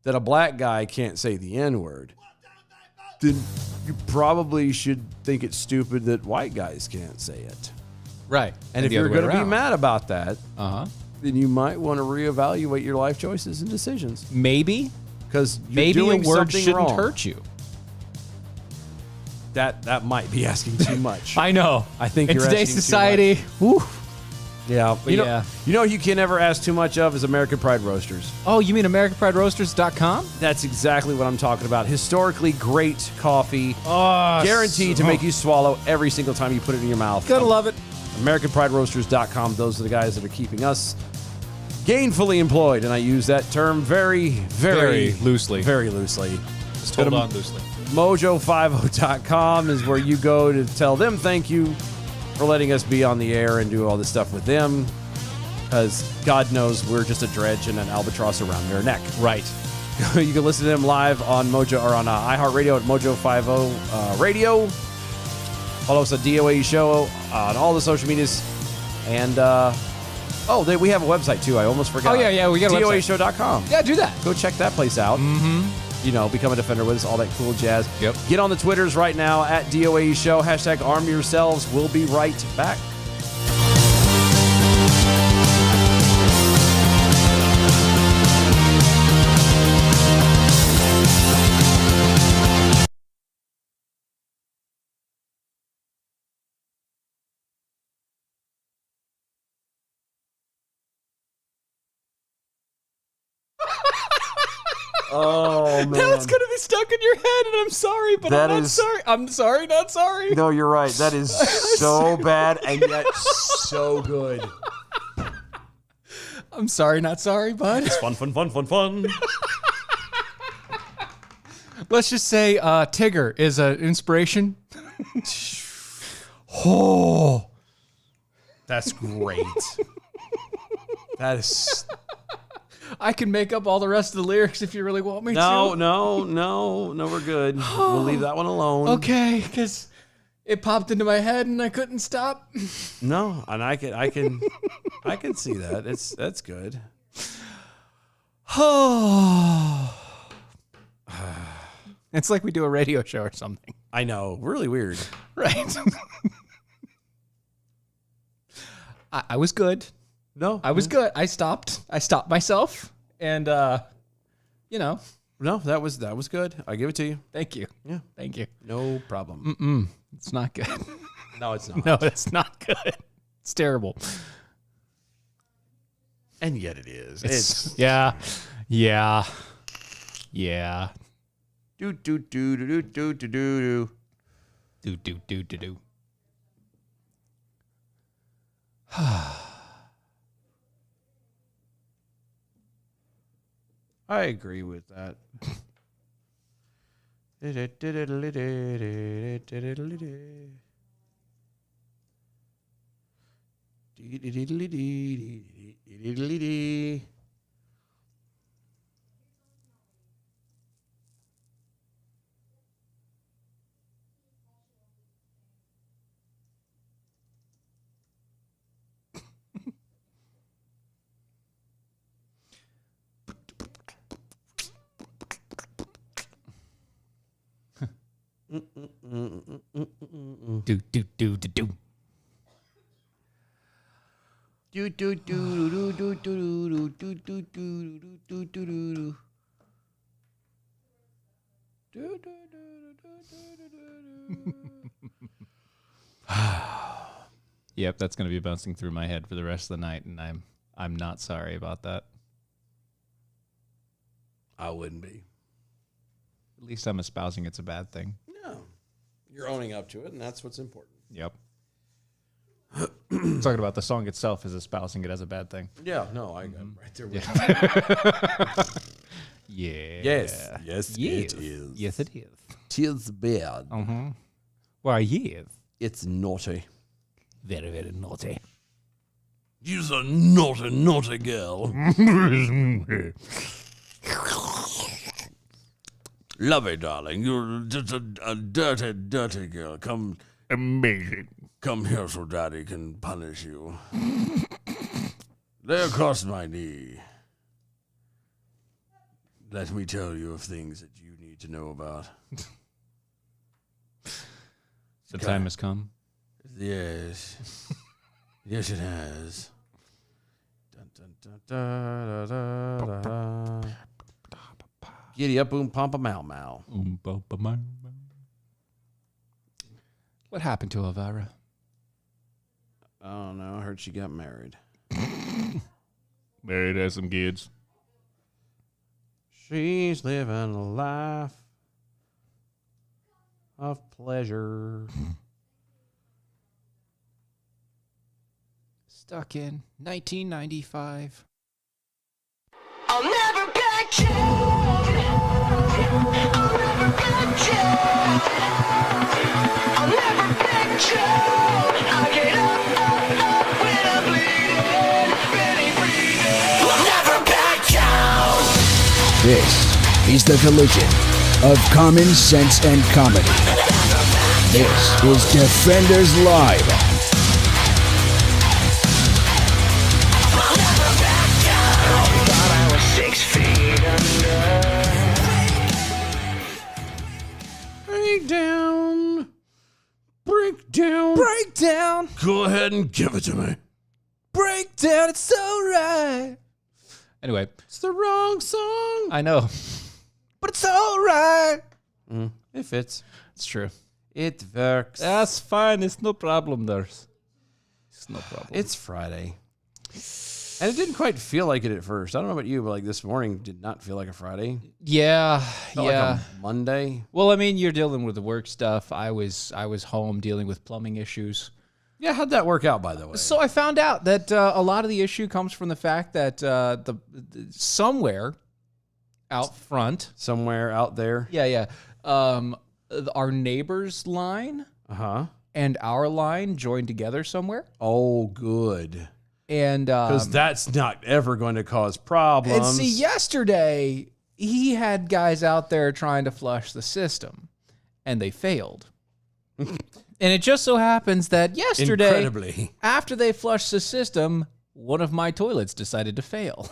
that a black guy can't say the N-word, then you probably should think it's stupid that white guys can't say it. Right. And if the you're other way going to be around. mad about that, then then you might want to reevaluate your life choices and decisions maybe because maybe doing a word something shouldn't wrong. hurt you. That might be asking too much. I know. I think in you're today's asking too society, whew, Yeah, but yeah. You know, you can never ask too much of is American Pride Roasters. Oh, you mean AmericanPrideRoasters.com? That's exactly what I'm talking about. Historically great coffee, Oh, guaranteed to make you swallow every single time you put it in your mouth. Gotta love it. AmericanPrideRoasters.com. Those are the guys that are keeping us gainfully employed, and I use that term very loosely. Very loosely. Just hold on loosely. Mojo50.com is where you go to tell them thank you for letting us be on the air and do all this stuff with them, because God knows we're just a dredge and an albatross around their neck. Right. You can listen to them live on Mojo or on iHeartRadio at Mojo50 Radio. Follow us at DOA Show on all the social medias. And, we have a website too. I almost forgot. Oh, yeah, we got a website. DOAShow.com. Yeah, do that. Go check that place out. Mm-hmm. You know, become a defender with us, all that cool jazz. Yep. Get on the Twitters right now at DOA Show. Hashtag arm yourselves. We'll be right back. Oh, man. Now it's going to be stuck in your head, and I'm sorry, but That I'm not is- sorry. I'm sorry, not sorry. No, you're right. That is so bad and yet so good. I'm sorry, not sorry, bud. It's fun. Let's just say Tigger is an inspiration. Oh. That's great. That is... I can make up all the rest of the lyrics if you really want me to. No, we're good. We'll leave that one alone. Okay, because it popped into my head and I couldn't stop. No, and I can see that. That's good. It's like we do a radio show or something. I know, really weird. Right. I was good. No, I was good. I stopped myself, and No, that was good. I give it to you. thank you. Yeah, Thank you. no problem. It's not good. No, it's not. No, it's not good. It's terrible. And yet it is. Yeah. Do do do do do do do do. Do. I agree with that. Do. Do do do do do do do do do do do do do. Yep, that's going to be bouncing through my head for the rest of the night, and I'm not sorry about that. I wouldn't be. At least I'm espousing it's a bad thing. No, you're owning up to it, and that's what's important. Yep. Talking about the song itself is espousing it as a bad thing. Yeah, no, I'm right there with you. Yeah. Yes, it is. Yes, it is. Tis bad. Why, yes. It's naughty. Very, very naughty. You're a naughty, naughty girl. Love it, darling. You're just a dirty, dirty girl. Come, Amazing. come here so daddy can punish you. Lay across my knee. Let me tell you of things that you need to know about. The time has come. Yes. Yes, it has. Dun, dun, dun, da, da, da, da. Giddy up, boom, pampa, mow, mow. What happened to Elvira? Oh no, I heard she got married. Married, has some kids. She's living a life of pleasure. Stuck in 1995. I'll never back down. I'll never back down. I'll never back down. I get up when I'm bleeding, really bleeding. I'll never back down. This is the collision of common sense and comedy. This is Defenders Live. Thought I was 6 feet under. Break down. Break down. Break down. Go ahead and give it to me. Break down. It's so right. Anyway, It's the wrong song. I know. But it's all right. It fits. It's true. It works. That's fine. It's no problem, there's. It's no problem. It's Friday. And it didn't quite feel like it at first. I don't know about you, but like this morning did not feel like a Friday. Yeah. Felt like a Monday. Well, I mean, you're dealing with the work stuff. I was home dealing with plumbing issues. Yeah, how'd that work out, by the way? So I found out that a lot of the issue comes from the fact that the somewhere out front, Somewhere out there. our neighbor's line Uh-huh. and our line joined together somewhere, Oh, good. and Because that's not ever going to cause problems. and see, yesterday he had guys out there trying to flush the system, and they failed. And it just so happens that yesterday, Incredibly. after they flushed the system, one of my toilets decided to fail.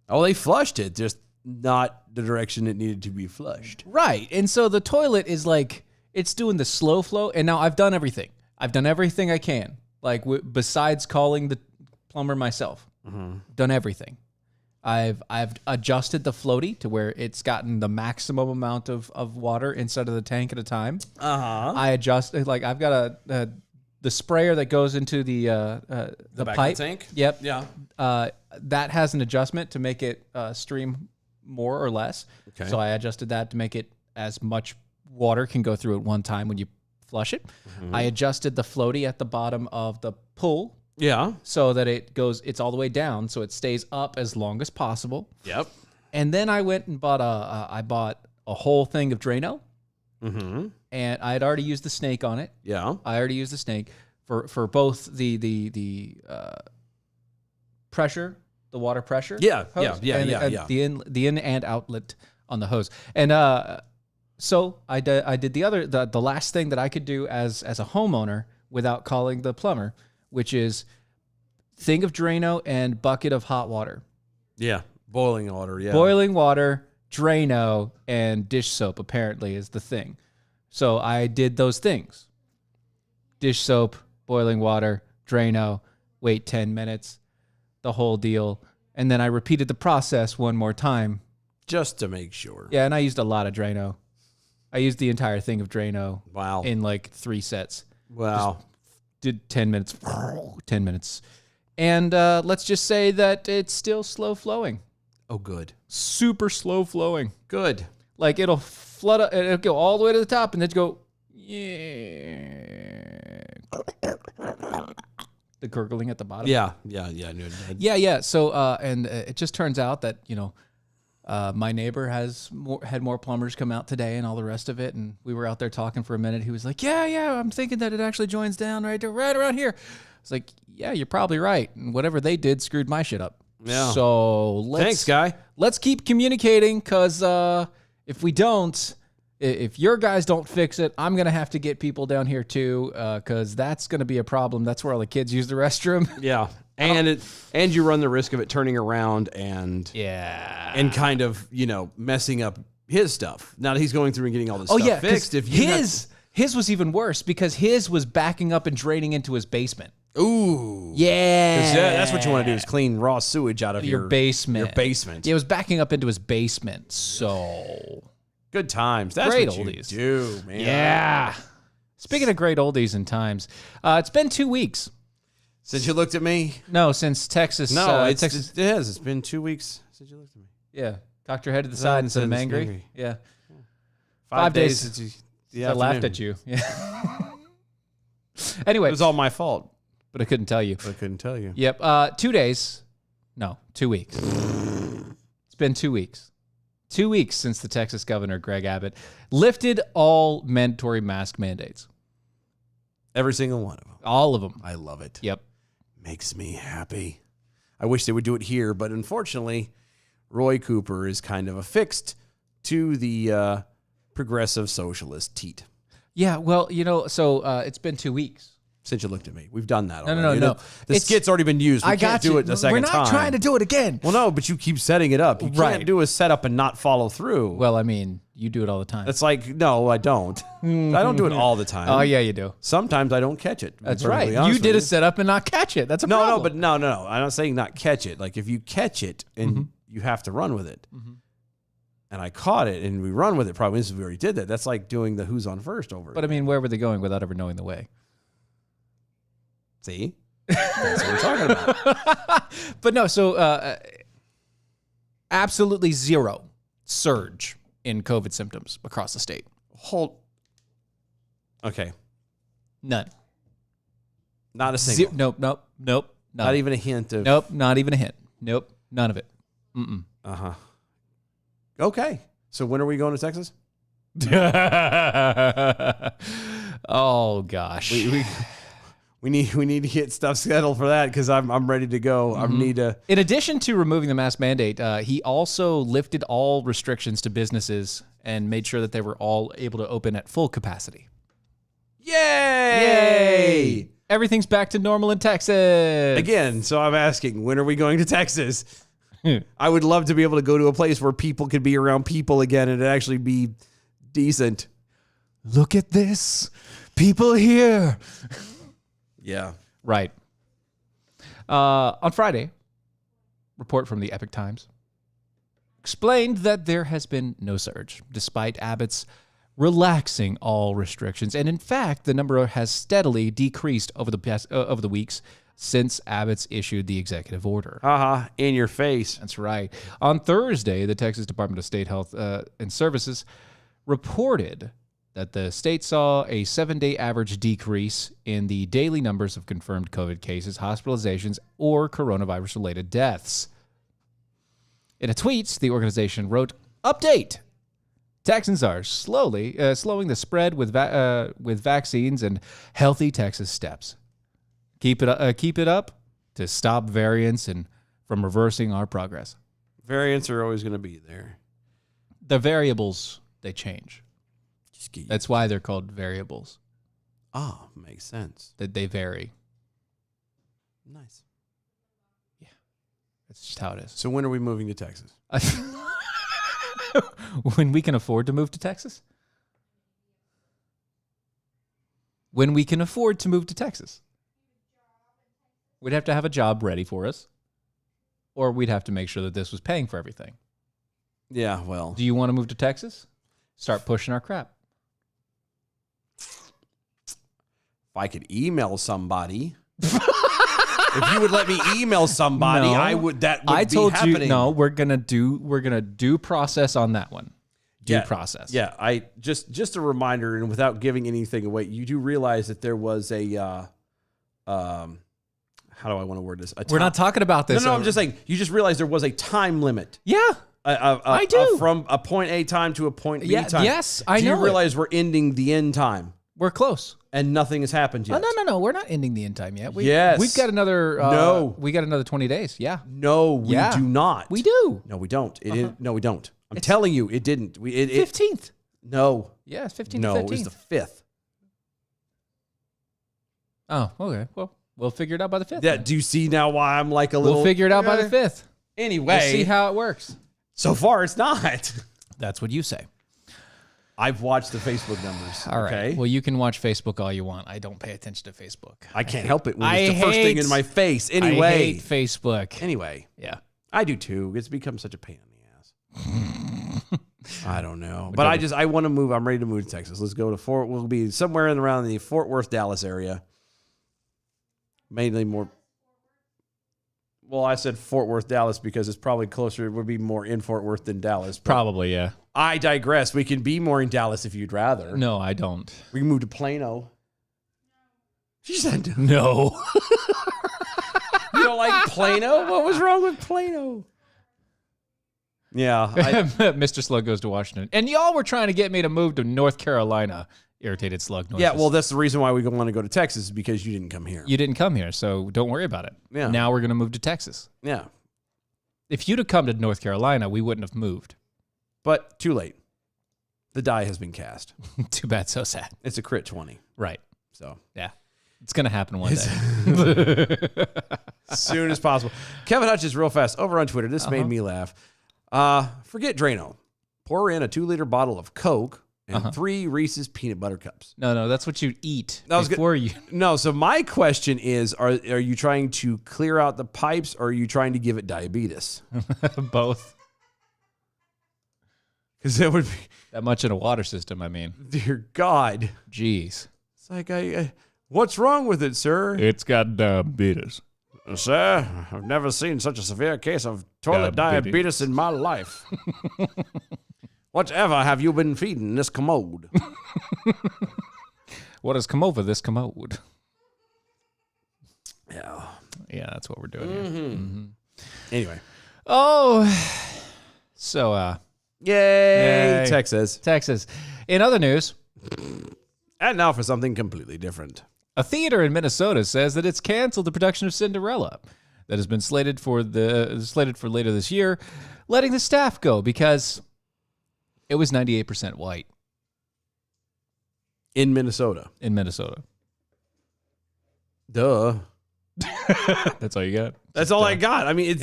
Oh, they flushed it, just not the direction it needed to be flushed. Right. And so the toilet is like, it's doing the slow flow. And now I've done everything. I've done everything I can. Like, besides calling the plumber myself, done everything. I've adjusted the floaty to where it's gotten the maximum amount of water inside of the tank at a time. Uh-huh. I adjust, like, I've got the sprayer that goes into the back pipe. of the tank? Yep. Yeah. That has an adjustment to make it stream more or less. Okay. So I adjusted that to make it as much water can go through at one time when you flush it. I adjusted the floaty at the bottom of the pool Yeah. so that it's all the way down, so it stays up as long as possible. Yep. And then I went and bought a whole thing of Drano, Mm-hmm. and I had already used the snake on it. Yeah. I already used the snake for both the pressure, the water pressure. Yeah, hose, yeah, and, yeah. The in and outlet on the hose, and so I did the last thing that I could do as a homeowner without calling the plumber, which is thing of Drano and bucket of hot water, Yeah. Boiling water, yeah. boiling water, Drano, and dish soap. Apparently is the thing. So I did those things: dish soap, boiling water, Drano. Wait 10 minutes. The whole deal. And then I repeated the process one more time. Just to make sure. Yeah, and I used a lot of Drano. I used the entire thing of Drano Wow. in like 3 sets. Wow. Did 10 minutes. 10 minutes. And let's just say that it's still slow flowing. Oh, good. Super slow flowing. Good. Like it'll flood, it'll go all the way to the top and then go, yeah. The gurgling at the bottom. Yeah. No, Yeah. So, and it just turns out that, my neighbor had more plumbers come out today and all the rest of it. And we were out there talking for a minute. He was like, yeah, I'm thinking that it actually joins down right around here. It's like, yeah, you're probably right. And whatever they did screwed my shit up. Yeah. So Thanks, guy. let's keep communicating, because if we don't, if your guys don't fix it, I'm going to have to get people down here too, because that's going to be a problem. That's where all the kids use the restroom. Yeah. And you run the risk of it turning around and Yeah. and kind of, messing up his stuff. Now that he's going through and getting all this stuff 'cause fixed. If you his was even worse because his was backing up and draining into his basement. Ooh. Yeah. 'Cause, that's what you want to do is clean raw sewage out of Your basement. Your basement. Yeah, it was backing up into his basement. So Good times. That's Great what you oldies. do, man. yeah. Speaking of great oldies and times, it's been 2 weeks Since you looked at me? No, since Texas. No, Texas. it has. It's been 2 weeks since you looked at me. Yeah. Cocked your head to the side and said, I'm angry. Yeah. 5 days days since I laughed at you. Yeah. Anyway. It was all my fault. But I couldn't tell you. I couldn't tell you. Yep. 2 days. No, 2 weeks. It's been 2 weeks. 2 weeks since the Texas governor, Greg Abbott, lifted all mandatory mask mandates. Every single one of them. All of them. I love it. Yep. Makes me happy. I wish they would do it here, but unfortunately, Roy Cooper is kind of affixed to the progressive socialist teat. Yeah, well, so it's been 2 weeks. Since you looked at me. We've done that No, already. no. The skit's already been used. We can't do it a second time. We're not trying to do it again. Well, no, but you keep setting it up. You can't do a setup and not follow through. Well, I mean, you do it all the time. It's like, no, I don't. I don't do it all the time. Oh, yeah, you do. Sometimes I don't catch it. That's right. You did a setup and not catch it. That's a problem. No. I'm not saying not catch it. Like if you catch it and you have to run with it, and I caught it and we run with it, probably since we already did that. That's like doing the who's on first over. But I mean, where were they going without ever knowing the way? See? That's what we're talking about. But no, so absolutely zero surge in COVID symptoms across the state. Okay. None. Not a single. Nope. None. Not even a hint of. Nope. Not even a hint. Nope. None of it. Okay. So when are we going to Texas? Oh gosh. We need to get stuff scheduled for that because I'm ready to go. I need to. In addition to removing the mask mandate, he also lifted all restrictions to businesses and made sure that they were all able to open at full capacity. Yay! Everything's back to normal in Texas. Again, so I'm asking, when are we going to Texas? I would love to be able to go to a place where people could be around people again and it actually be decent. Look at this. People here. Yeah. Right. On Friday, report from the Epic Times explained that there has been no surge, despite Abbott's relaxing all restrictions. And in fact, the number has steadily decreased over the weeks since Abbott's issued the executive order. In your face. That's right. On Thursday, the Texas Department of State Health and Services reported that the state saw a 7-day average decrease in the daily numbers of confirmed COVID cases, hospitalizations, or coronavirus-related deaths. In a tweet, the organization wrote, "Update! Texans are slowing the spread with vaccines and healthy Texas steps. Keep it up to stop variants and from reversing our progress." Variants are always going to be there. The variables, they change. Ski. That's why they're called variables. Oh, makes sense. That they vary. Nice. Yeah. That's just how it is. So when are we moving to Texas? When we can afford to move to Texas? When we can afford to move to Texas. We'd have to have a job ready for us. Or we'd have to make sure that this was paying for everything. Yeah, well. Do you want to move to Texas? Start pushing our crap. If I could email somebody, if you would let me email somebody, No. I would. That would I be told happening. you no. We're gonna do process on that one. Due process. Yeah, I just a reminder, and without giving anything away, you do realize that there was a how do I want to word this? We're not talking about this. No, I'm just saying. You just realized there was a time limit. Yeah. I do. From a point A time to a point B time. Yes, I do know. you realize we're ending the end time We're close. and nothing has happened yet? Oh, no. We're not ending the end time yet. Yes. We've got another. No. We got another 20 days. Yeah. No, we Yeah. do not. We do. No, we don't. No, we don't. I'm telling you, it didn't. 15th. No. Yeah, it's 15th. No, to 15th. it was the 5th. Oh, okay. Well, we'll figure it out by the 5th. Yeah. then. Do you see now why I'm like a little? We'll figure it out by the 5th. Anyway, We'll see how it works. so far it's not. That's what you say. I've watched the Facebook numbers. All right. Okay. Well, you can watch Facebook all you want. I don't pay attention to Facebook. I can't help it when I it's the first thing hate- in my face. Anyway. I hate Facebook. Anyway. Yeah. I do too. It's become such a pain in the ass. I don't know. But I want to move. I'm ready to move to Texas. Let's go to We'll be somewhere in around the Fort Worth, Dallas area. mainly more. Well, I said Fort Worth, Dallas, because it's probably closer. It would be more in Fort Worth than Dallas. Probably, yeah. I digress. We can be more in Dallas if you'd rather. No, I don't. We can move to Plano. She said No. You don't like Plano? What was wrong with Plano? Yeah. Mr. Slug goes to Washington. And y'all were trying to get me to move to North Carolina. Irritated Slug noises. Yeah, well, that's the reason why we want to go to Texas, because you didn't come here. You didn't come here, so don't worry about it. Yeah. Now we're going to move to Texas. Yeah. If you'd have come to North Carolina, we wouldn't have moved. But too late. The die has been cast. Too bad, so sad. It's a crit 20. Right. So, Yeah. It's going to happen one day. as soon as possible. Kevin Hutchins, real fast, over on Twitter. This made me laugh. Forget Drano. Pour in a 2-liter bottle of Coke and 3 Reese's peanut butter cups. No, that's what you eat was before you. No, so my question is, are you trying to clear out the pipes, or are you trying to give it diabetes? Both. Because that would be, That much in a water system, I mean. dear God. Jeez. It's like, what's wrong with it, sir? It's got diabetes. Sir, I've never seen such a severe case of toilet diabetes in my life. Whatever have you been feeding this commode? What has come over this commode? Yeah. Yeah, that's what we're doing here. Anyway. Oh, so, Yay, Texas. Texas. In other news, And now for something completely different. a theater in Minnesota says that it's canceled the production of Cinderella that has been slated for later this year, letting the staff go because it was 98% white In Minnesota. in Minnesota. Duh. That's all you got? That's all I got. I mean,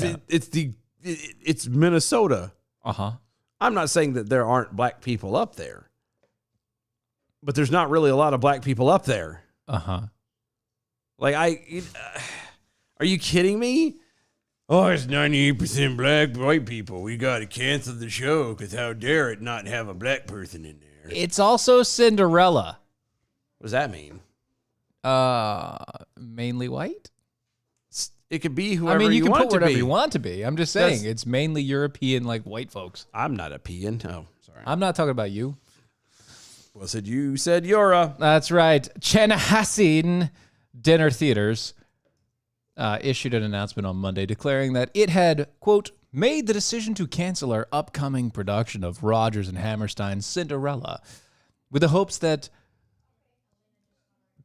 it's Minnesota. Uh-huh. I'm not saying that there aren't black people up there, but there's not really a lot of black people up there. Uh-huh. Like, are you kidding me? Oh, it's 98% black white people. We got to cancel the show because how dare it not have a black person in there? It's also Cinderella. What does that mean? Mainly white? It could be whoever I mean, you can want put it to whatever be. you want to be. I'm just saying That's- it's mainly European, like white folks. I'm not a peon. Oh, sorry. I'm not talking about you. Well, said you said you're a. That's right. Chanhassen Dinner Theaters issued an announcement on Monday declaring that it had, quote, made the decision to cancel our upcoming production of Rodgers and Hammerstein's Cinderella with the hopes that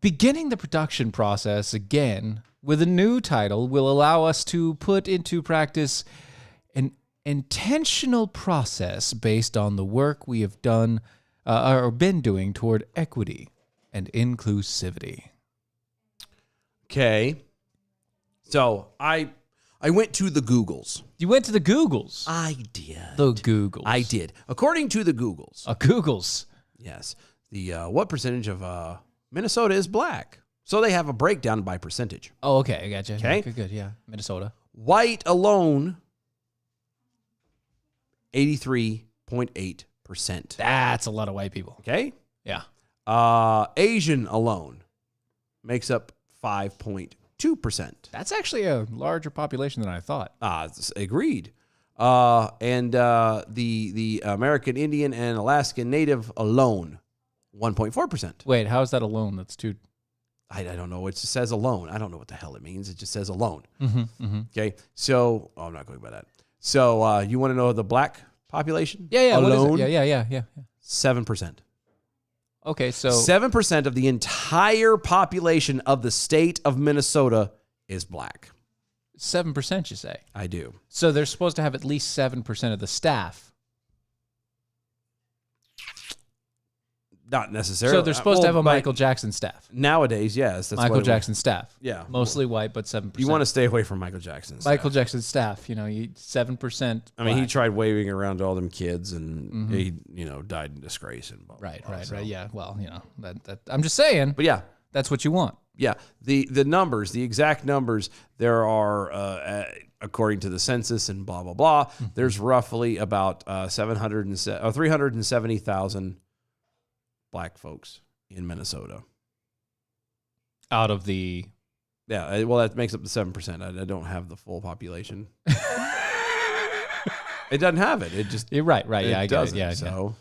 beginning the production process again with a new title will allow us to put into practice an intentional process based on the work we have done or been doing toward equity and inclusivity. Okay. So I went to the Googles. You went to the Googles. I did. The Googles. I did. According to the Googles, Googles. yes, the what percentage of Minnesota is black? So they have a breakdown by percentage. Oh, okay. I gotcha. Okay. Good. Yeah. Minnesota. White alone, 83.8%. That's a lot of white people. Okay. Yeah. Asian alone makes up 5.2%. That's actually a larger population than I thought. Agreed. And the American Indian and Alaskan Native alone, 1.4%. Wait, how is that alone? That's too. I don't know. It just says alone. I don't know what the hell it means. It just says alone. Mm-hmm. Okay. So, I'm not going by that. So, you want to know the black population? Yeah. Alone? What is it? Yeah. 7%. Okay, so 7% of the entire population of the state of Minnesota is black. 7%, you say? I do. So they're supposed to have at least 7% of the staff. Not necessarily. So they're supposed to have a Michael Jackson staff. Nowadays, yes. That's Michael what Jackson staff. Yeah. Mostly white, but 7%. You want to stay away from Michael Jackson. Michael Jackson staff, you 7%. I mean, he black. tried waving around to all them kids, and he, died in disgrace and blah, blah, Right. blah, so. Yeah. Well, that I'm just saying. But yeah, That's what you want. yeah. The numbers, the exact numbers, there are, according to the census and blah blah blah. There's roughly about 370,000 black folks in Minnesota. Out of the Yeah, well, that makes up the 7%. I don't have the full population. It doesn't have it. It just You're right. Yeah, I get it. doesn't. Yeah, So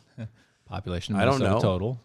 population. I don't know. Total.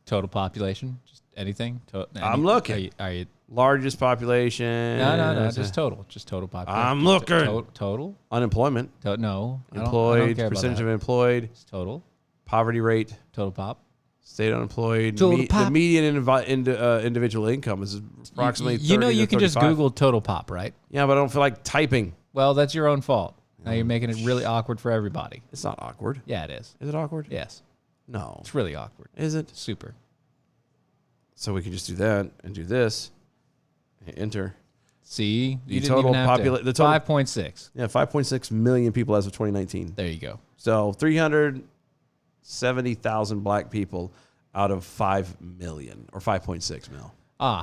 Total population. Just anything. I'm looking. Are you? largest population. No. Just total. Just total population. I'm looking. Total. Unemployment. No. Employed. I don't care Percentage about of employed. It's total. Poverty rate. Total pop. State unemployed. Total pop. The median individual income is approximately 30 you to can just 35. Google total pop, right? Yeah, but I don't feel like typing. Well, that's your own fault. Now you're making it really awkward for everybody. It's not awkward. Yeah, it is. Is it awkward? Yes. No. It's really awkward. Is it? Super. So we can just do that and do this. Hit enter. See? The You didn't total even have to. the total 5.6. Yeah, 5.6 million people as of 2019. There you go. So 370,000 black people out of 5 million or 5.6 mil.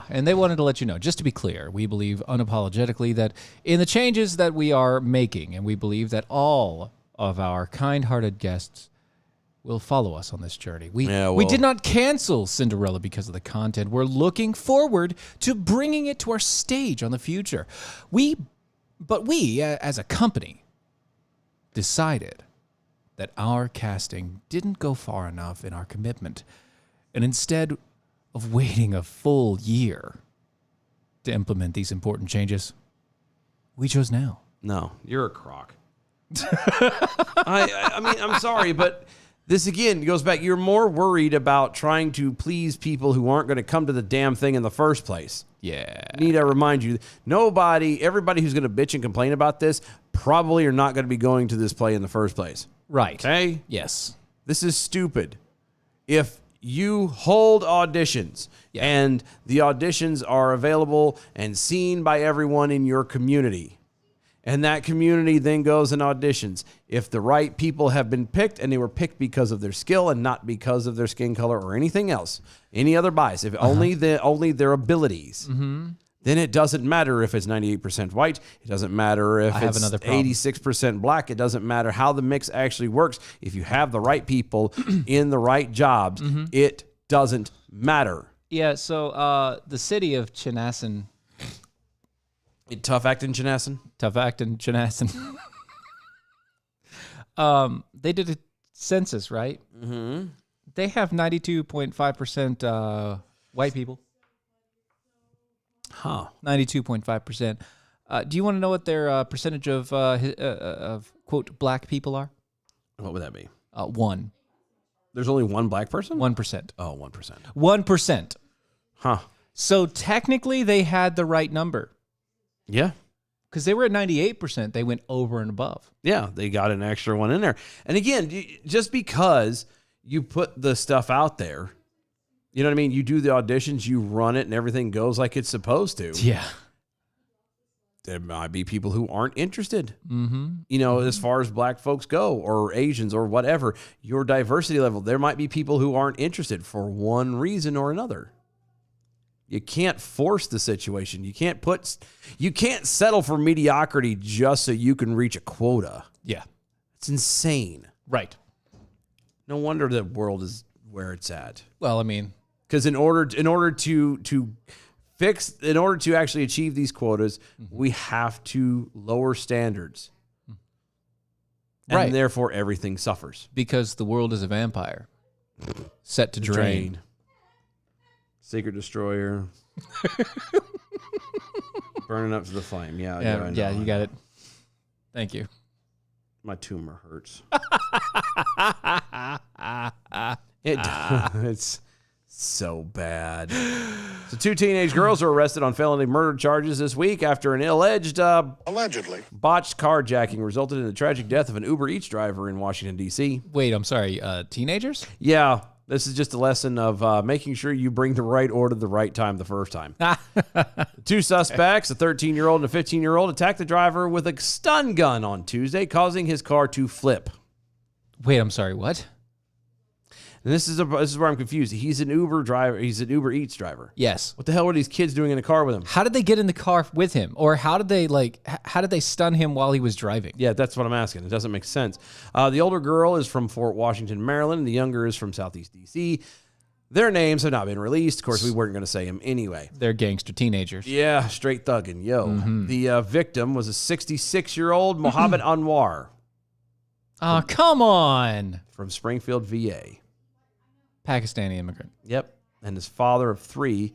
And they wanted to let you know, just to be clear, we believe unapologetically that in the changes that we are making, and we believe that all of our kind-hearted guests will follow us on this journey. We did not cancel Cinderella because of the content. We're looking forward to bringing it to our stage on the future. But we, as a company, decided that our casting didn't go far enough in our commitment, and instead of waiting a full year to implement these important changes, we chose now. No, you're a crock. I mean, I'm sorry, but this again goes back. You're more worried about trying to please people who aren't going to come to the damn thing in the first place. Yeah. Need to remind you, everybody who's going to bitch and complain about this probably are not going to be going to this play in the first place. Right. Okay? Yes. This is stupid. If you hold auditions and the auditions are available and seen by everyone in your community, and that community then goes and auditions, if the right people have been picked and they were picked because of their skill and not because of their skin color or anything else, any other bias, if only their abilities, then it doesn't matter if it's 98% white. It doesn't matter if it's 86% black. It doesn't matter how the mix actually works. If you have the right people in the right jobs, it doesn't matter. Yeah, so the city of Chinasson. Tough acting Chinasson? Tough acting Chinasson. They did a census, right? Mm-hmm. They have 92.5% white people. Huh. 92.5%. Do you want to know what their percentage of quote black people are? What would that be? 1. There's only one black person? 1%. Oh, 1%. 1%. Huh. So technically they had the right number. Yeah. Because they were at 98%. They went over and above. Yeah, they got an extra one in there. And again, just because you put the stuff out there, you know what I mean? You do the auditions, you run it, and everything goes like it's supposed to. Yeah. There might be people who aren't interested. You know, as far as black folks go, or Asians, or whatever, your diversity level, there might be people who aren't interested for one reason or another. You can't force the situation. You can't settle for mediocrity just so you can reach a quota. Yeah. It's insane. Right. No wonder the world is where it's at. Well, I mean, because in order to actually achieve these quotas, we have to lower standards. Right. And therefore everything suffers. Because the world is a vampire set to drain. Secret destroyer. Burning up to the flame. Yeah, you got it. Thank you. My tumor hurts. It's so bad. So 2 teenage girls were arrested on felony murder charges this week after an allegedly botched carjacking resulted in the tragic death of an Uber Eats driver in Washington, D.C. Wait, I'm sorry. Teenagers? Yeah. This is just a lesson of making sure you bring the right order the right time the first time. 2 suspects, a 13-year-old and a 15-year-old, attacked the driver with a stun gun on Tuesday, causing his car to flip. Wait, I'm sorry. What? And this is where I'm confused. He's an Uber driver. He's an Uber Eats driver. Yes. What the hell were these kids doing in the car with him? How did they get in the car with him? Or how did they stun him while he was driving? Yeah, that's what I'm asking. It doesn't make sense. The older girl is from Fort Washington, Maryland, and the younger is from Southeast D.C. Their names have not been released. Of course, we weren't going to say them anyway. They're gangster teenagers. Yeah, straight thugging, yo. The victim was a 66-year-old Mohammed Anwar Oh, come on. from Springfield, VA. Pakistani immigrant. Yep. And his father of 3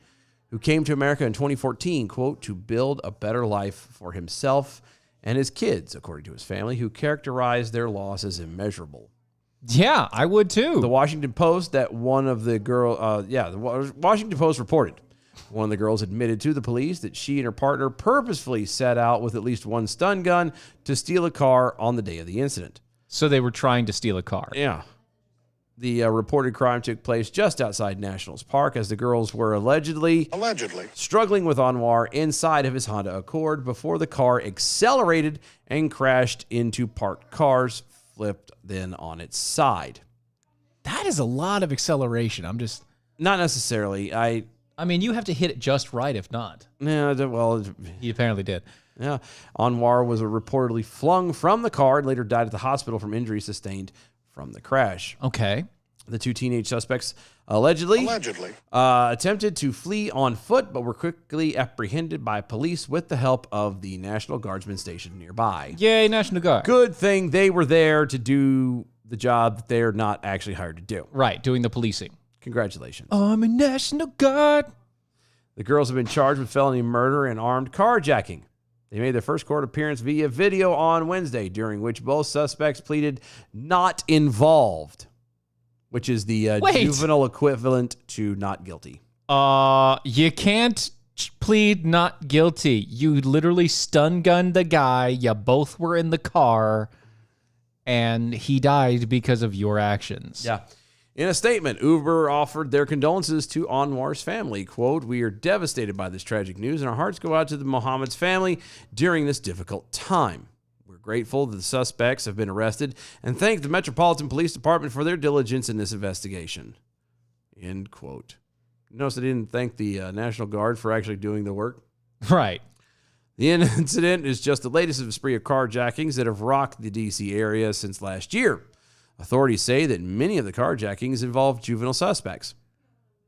who came to America in 2014, quote, to build a better life for himself and his kids, according to his family, who characterized their loss as immeasurable. Yeah, I would too. The Washington Post that one of the the Washington Post reported one of the girls admitted to the police that she and her partner purposefully set out with at least one stun gun to steal a car on the day of the incident. So they were trying to steal a car. Yeah. The reported crime took place just outside Nationals Park as the girls were allegedly struggling with Anwar inside of his Honda Accord before the car accelerated and crashed into parked cars, flipped then on its side. That is a lot of acceleration. Not necessarily. I mean, you have to hit it just right, if not. Yeah, well, He apparently did. yeah. Anwar was reportedly flung from the car and later died at the hospital from injuries sustained from the crash. Okay. The 2 teenage suspects allegedly attempted to flee on foot, but were quickly apprehended by police with the help of the National Guardsman stationed nearby. Yay, National Guard. Good thing they were there to do the job that they're not actually hired to do. Right, doing the policing. Congratulations. I'm a National Guard. The girls have been charged with felony murder and armed carjacking. They made their first court appearance via video on Wednesday, during which both suspects pleaded not involved, which is the juvenile equivalent to not guilty. You can't plead not guilty. You literally stun gunned the guy. You both were in the car, and he died because of your actions. Yeah. In a statement, Uber offered their condolences to Anwar's family. Quote, "We are devastated by this tragic news, and our hearts go out to the Mohammed's family during this difficult time. We're grateful that the suspects have been arrested and thank the Metropolitan Police Department for their diligence in this investigation." End quote. Notice I didn't thank the National Guard for actually doing the work. Right. The incident is just the latest of a spree of carjackings that have rocked the D.C. area since last year. Authorities say that many of the carjackings involve juvenile suspects.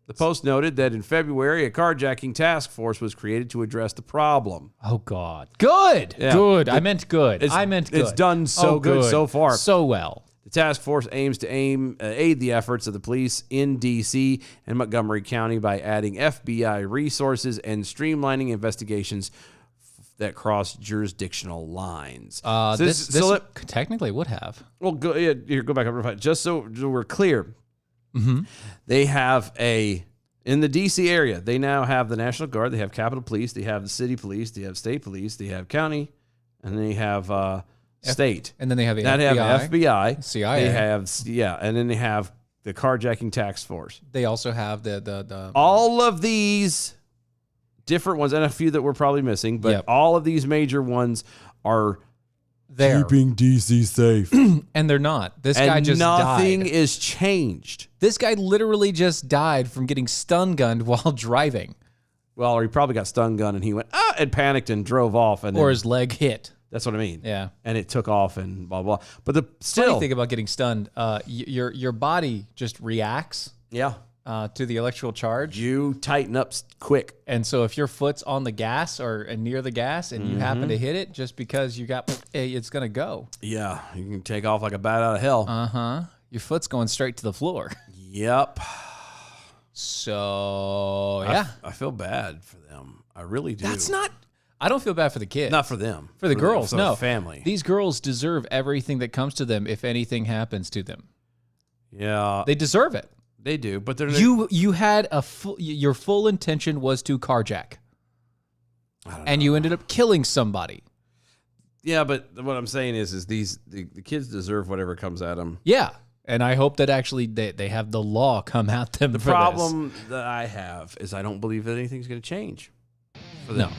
The Post noted that in February, a carjacking task force was created to address the problem. Oh, God. Good. Yeah. Good. I meant good. It's done so good so far. So well. The task force aims to aid the efforts of the police in D.C. and Montgomery County by adding FBI resources and streamlining investigations that cross jurisdictional lines. This technically would have. Well, go back up real fast. Just so we're clear, they have in the D.C. area, they now have the National Guard, they have Capitol Police, they have the City Police, they have State Police, they have County, and they have State. And then they have the that FBI. have FBI. CIA. They have, and then they have the carjacking task force. They also have the All of these different ones, and a few that we're probably missing, but all of these major ones are there. keeping DC safe. And they're not. This guy just nothing died. is changed. This guy literally just died from getting stun gunned while driving. Well, or he probably got stun gun and he went, and panicked and drove off. And or his leg hit. That's what I mean. Yeah. And it took off and blah, blah. But the funny thing about getting stunned, your body just reacts. Yeah. To the electrical charge. You tighten up quick. And so if your foot's on the gas or near the gas and you happen to hit it just because you got, it's going to go. Yeah. You can take off like a bat out of hell. Uh-huh. Your foot's going straight to the floor. Yep. So, yeah. I feel bad for them. I really do. I don't feel bad for the kids. Not for them. For the girls, no. The family. These girls deserve everything that comes to them if anything happens to them. Yeah. They deserve it. They do, but they're you had your full intention was to carjack, and you ended up killing somebody. Yeah, but what I'm saying is the kids deserve whatever comes at them. Yeah, and I hope that actually they have the law come at them. The problem that I have is I don't believe that anything's going to change for them. No,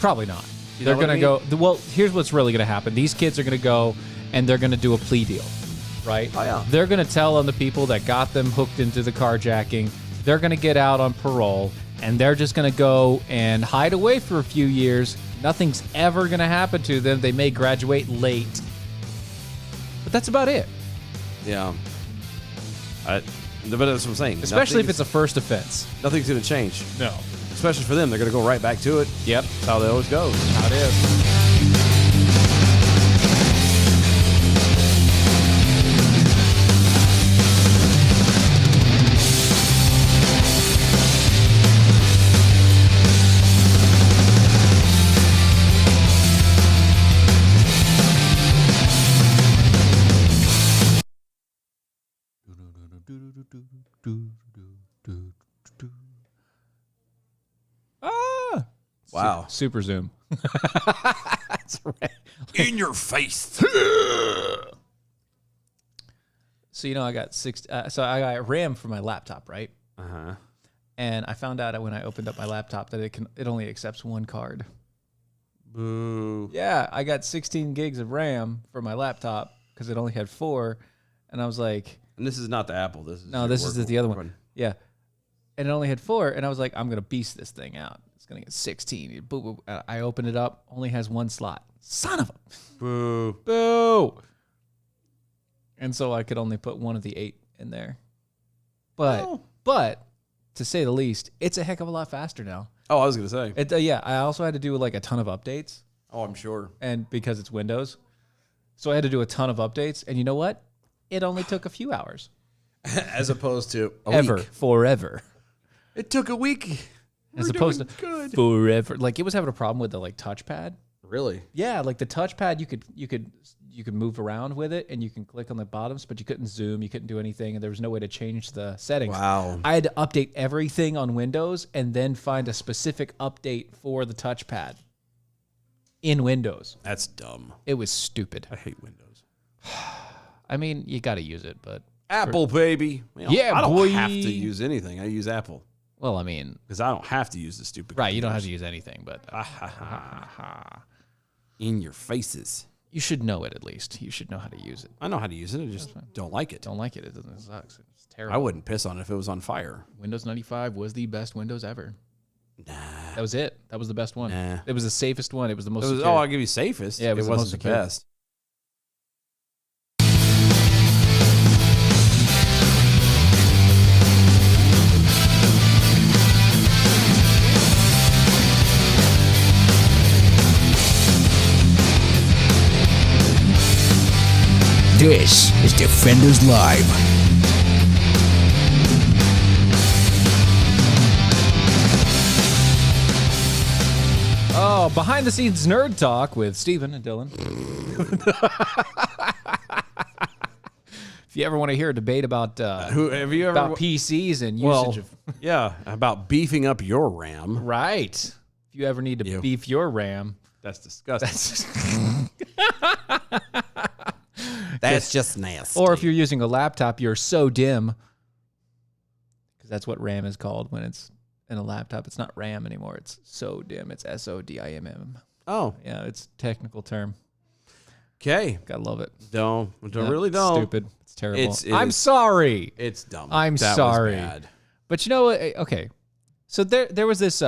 probably not. They're going to go. Well, here's what's really going to happen. These kids are going to go and they're going to do a plea deal. Right? Oh, yeah. They're going to tell on the people that got them hooked into the carjacking. They're going to get out on parole, and they're just going to go and hide away for a few years. Nothing's ever going to happen to them. They may graduate late. But that's about it. Yeah. But that's what I'm saying. Especially if it's a first offense. Nothing's going to change. No. Especially for them. They're going to go right back to it. Yep. That's how they always go. How it is. Ah! Wow. Super zoom. That's right. In your face. So I got so I got RAM for my laptop, right? Uh-huh. And I found out when I opened up my laptop that it only accepts one card. Boo. Yeah, I got 16 gigs of RAM for my laptop because it only had 4, and I was like, And this is not the Apple. This is no, this is the other one. Yeah, and it only had 4, and I was like, I'm gonna beast this thing out. It's gonna get 16. Boo, boo. I opened it up, only has 1 slot. Son of a Boo. boo. And so I could only put one of the 8 in there. But to say the least, it's a heck of a lot faster now. Oh, I was going to say. Yeah, I also had to do like a ton of updates, Oh, I'm sure. and because it's Windows, so I had to do a ton of updates. And you know what? It only took a few hours. As opposed to a week. Forever. It took a week. As opposed to good. forever. Like it was having a problem with the like touchpad. Really? Yeah, like the touchpad, you could move around with it, and you can click on the bottoms, but you couldn't zoom, you couldn't do anything, and there was no way to change the settings. Wow. I had to update everything on Windows, and then find a specific update for the touchpad in Windows. That's dumb. It was stupid. I hate Windows. I mean, you got to use it, but Apple, baby. Yeah, I don't boy. have to use anything. I use Apple. well, I mean, Because I don't have to use the stupid right? You don't have to computers. use anything, but In your faces. you should know it at least. You should know how to use it. I know how to use it. I just don't like it. Don't like it. It doesn't. It sucks. It's terrible. I wouldn't piss on it if it was on fire. Windows 95 was the best Windows ever. Nah. That was it. That was the best one. Nah. It was the safest one. It was the most It was, secure. I'll give you safest. Yeah, it was the wasn't most the secure. best. This is Defenders Live. Oh, behind the scenes nerd talk with Steven and Dylan. If you ever want to hear a debate about Who have you ever? about PCs and well, usage of yeah, about beefing up your RAM. right. If you ever need to beef your RAM, That's disgusting. That's just nasty. or if you're using a laptop, you're so dim, because that's what RAM is called when it's in a laptop. It's not RAM anymore. It's so dim. It's SODIMM. oh, Yeah, it's a technical term. okay. Gotta love it. Don't Yeah, really don't. Stupid. It's terrible. It I'm is- sorry. It's dumb. I'm That was sorry. bad. But you know what? Okay, so there was this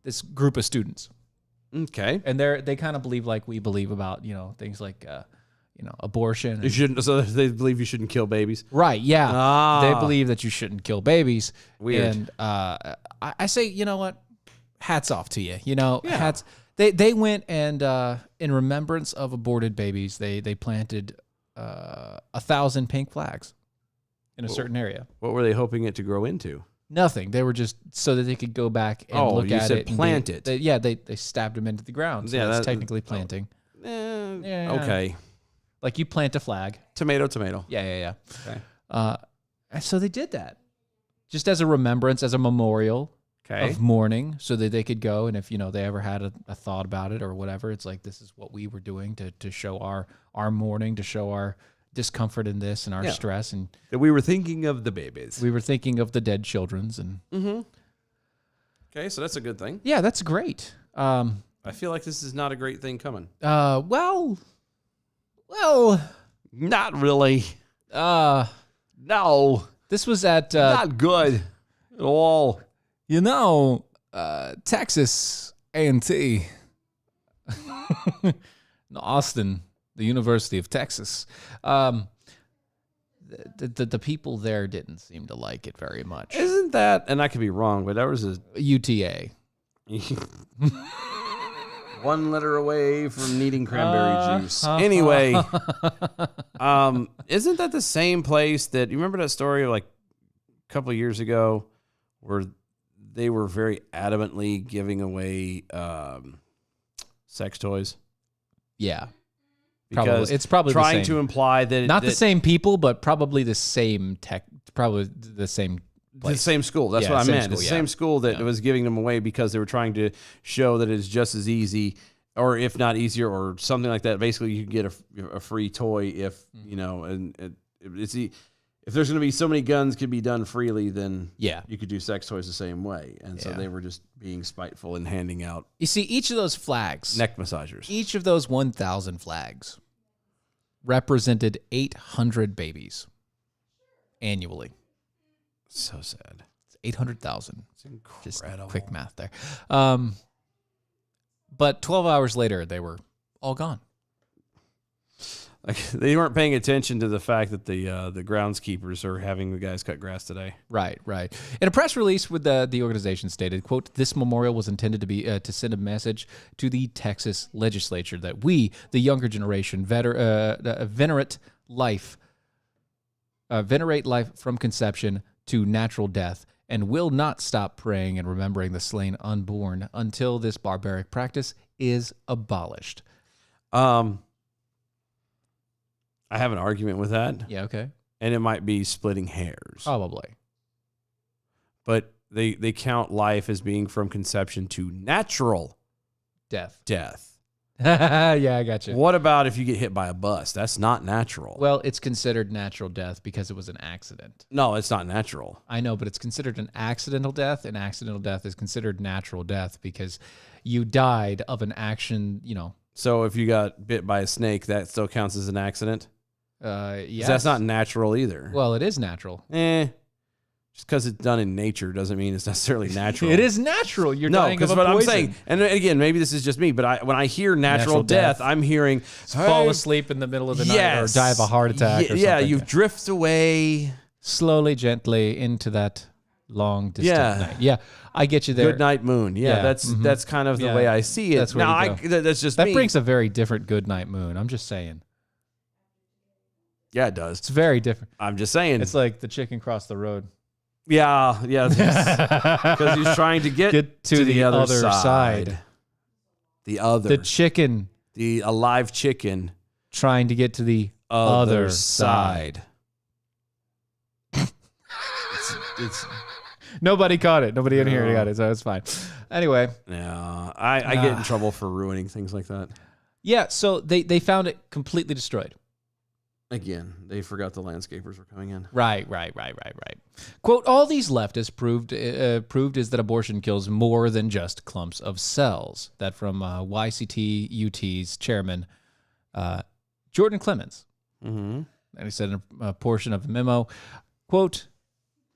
this group of students, Okay. and they kind of believe like we believe about things like abortion. You and- shouldn't. So they believe you shouldn't kill babies. right? Yeah, Ah. they believe that you shouldn't kill babies. Weird. And I say, you know what? Hats off to you. Yeah. Hats. They went and in remembrance of aborted babies, they planted 1,000 pink flags in a certain area. What were they hoping it to grow into? Nothing. They were just so that they could go back and Oh, look you at said it. and plant it. They stabbed them into the ground. So Yeah, that's that- technically planting. Yeah. Okay. Like you plant a flag. Tomato, tomato. Yeah. Okay. And so they did that, just as a remembrance, as a memorial Okay. of mourning, so that they could go and if they ever had a thought about it or whatever, it's like this is what we were doing to show our mourning, to show our discomfort in this and our Yeah. stress, and We were thinking of the babies. we were thinking of the dead children's, and Okay, so that's a good thing. yeah, that's great. I feel like this is not a great thing coming. Well, Not really. uh, No. this was at Not good at all. Texas A&T, in Austin, the University of Texas. the people there didn't seem to like it very much. Isn't that, and I could be wrong, but that was a UTA. one letter away from needing cranberry juice. Anyway, isn't that the same place that, you remember that story like a couple of years ago where they were very adamantly giving away sex toys? Yeah. Because probably. It's probably trying the same. to imply that Not the same people, but probably the same tech, probably the same place. the same school. That's Yeah, what I same meant. school, It's the yeah. same school that Yeah. was giving them away because they were trying to show that it's just as easy, or if not easier, or something like that. Basically, you can get a free toy if you know, and if there's going to be so many guns could be done freely, then Yeah. you could do sex toys the same way. And so Yeah. they were just being spiteful and handing out You see, each of those flags, neck massagers. each of those 1,000 flags represented 800 babies annually. So sad. It's 800,000. It's Just incredible. quick math there. But 12 hours later, they were all gone. Like, they weren't paying attention to the fact that the groundskeepers are having the guys cut grass today. Right. In a press release, with the organization stated, "quote This memorial was intended to be to send a message to the Texas legislature that we, the younger generation, venerate life from conception to natural death, and will not stop praying and remembering the slain unborn until this barbaric practice is abolished." I have an argument with that, Yeah. Okay. and it might be splitting hairs. Probably. But they count life as being from conception to natural Death. death. Yeah, I got you. What about if you get hit by a bus? That's not natural. Well, it's considered natural death because it was an accident. No, it's not natural. I know, but it's considered an accidental death. An accidental death is considered natural death because you died of an action, So if you got bit by a snake, that still counts as an accident? 'Cause yes. that's not natural either. Well, it is natural. Just because it's done in nature doesn't mean it's necessarily natural. It is natural. You're No, dying of because a what I'm poison. saying, and again, maybe this is just me, but when I hear natural death, I'm hearing Fall asleep in the middle of the night or die of a heart attack or something. Yeah, you drift away. Slowly, gently into that long, distant Yeah. night. Yeah, I get you there. Good night, moon. Yeah, Yeah, that's kind of the Yeah, way I see it. that's where Now, you go. that's just That me. brings a very different good night moon. I'm just saying. Yeah, it does. It's very different. I'm just saying. It's like the chicken crossed the road. yeah, because he's trying to get to the other other side. The other, The chicken the alive chicken, trying to get to the other side. It's Nobody caught it. Nobody in here got it, so it's fine. Anyway, yeah. I get in trouble for ruining things like that. yeah, so they found it completely destroyed. Again, they forgot the landscapers were coming in. Right. Quote, all these leftists proved is that abortion kills more than just clumps of cells. That from YCT-UT's chairman, Jordan Clemens. Mm-hmm. And he said in a portion of the memo, quote,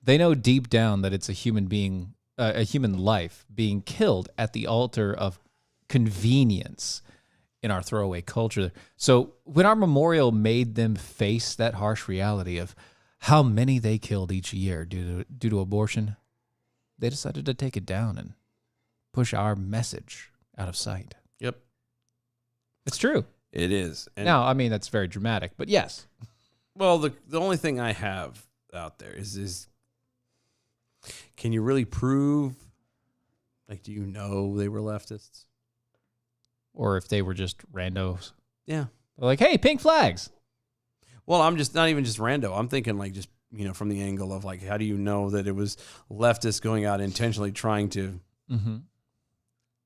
they know deep down that it's a human being, a human life being killed at the altar of convenience in our throwaway culture. So when our memorial made them face that harsh reality of how many they killed each year due to abortion, they decided to take it down and push our message out of sight. Yep, It's true. it is. And Now, I mean, that's very dramatic, but yes. well, the only thing I have out there is can you really prove? Like, do you know they were leftists? Or if they were just randos. Yeah. They're like, hey, pink flags. Well, I'm just not even just rando. I'm thinking like just, from the angle of like, how do you know that it was leftists going out intentionally trying to, do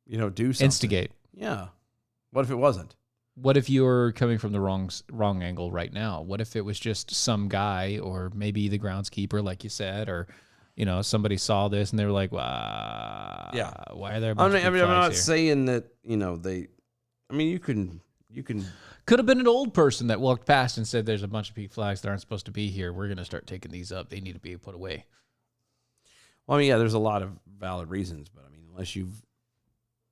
something? Instigate. Yeah. What if it wasn't? What if you were coming from the wrong angle right now? What if it was just some guy or maybe the groundskeeper, like you said, or, somebody saw this and they were like, wow, Yeah. why are there a I'm bunch of pink not flags here? saying that, you can. Could have been an old person that walked past and said, there's a bunch of pink flags that aren't supposed to be here. We're going to start taking these up. They need to be put away. Well, yeah, there's a lot of valid reasons, but unless you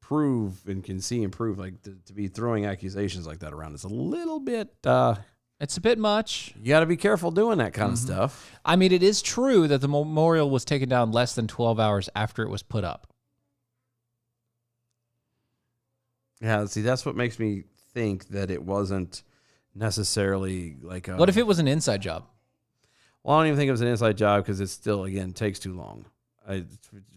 prove and can see and prove, like to be throwing accusations like that around, it's a little bit. It's a bit much. You got to be careful doing that kind of stuff. I mean, it is true that the memorial was taken down less than 12 hours after it was put up. Yeah, see, that's what makes me think that it wasn't necessarily like a... What if it was an inside job? Well, I don't even think it was an inside job because it still, again, takes too long.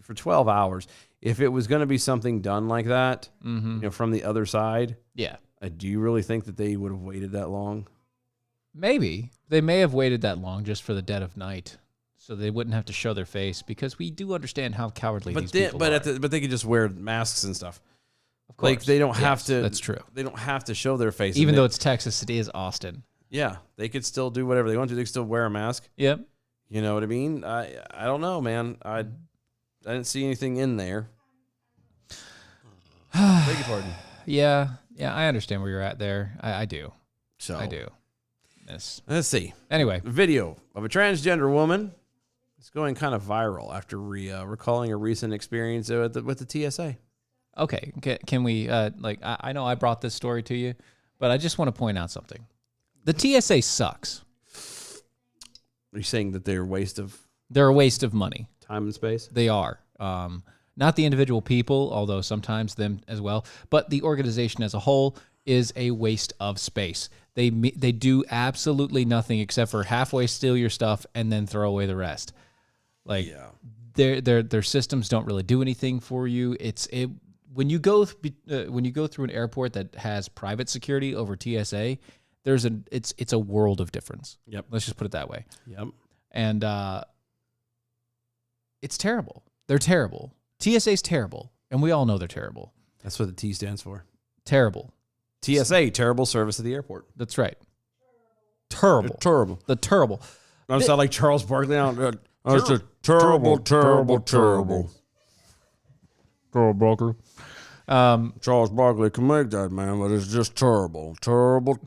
For 12 hours, if it was going to be something done like that, from the other side, Yeah. do you really think that they would have waited that long? Maybe. They may have waited that long just for the dead of night, so they wouldn't have to show their face, because we do understand how cowardly these people are. But they could just wear masks and stuff. Of course. Like, they don't have to... That's true. They don't have to show their face. Even though it's Texas, it is Austin. Yeah, they could still do whatever they want to. They could still wear a mask. Yep. You know what I mean? I don't know, man. I didn't see anything in there. Beg your pardon. Yeah, I understand where you're at there. I do. So I do. Yes. Let's see. Anyway. Video of a transgender woman. It's going kind of viral after recalling a recent experience with the TSA. Okay. Can we, I know I brought this story to you, but I just want to point out something. The TSA sucks. Are you saying that they're They're a waste of money. time and space? They are. Not the individual people, although sometimes them as well, but the organization as a whole is a waste of space. They do absolutely nothing except for halfway steal your stuff and then throw away the rest. Their systems don't really do anything for you. When you go through an airport that has private security over TSA, it's a world of difference. Yep. Let's just put it that way. Yep. And it's terrible. They're terrible. TSA's terrible, and we all know they're terrible. That's what the T stands for. Terrible. TSA, terrible service at the airport. That's right. Terrible. Terrible. The terrible. I sound like Charles Barkley. It's a terrible. Terrible, Barker. Charles Barkley can make that, man, but it's just terrible. Terrible.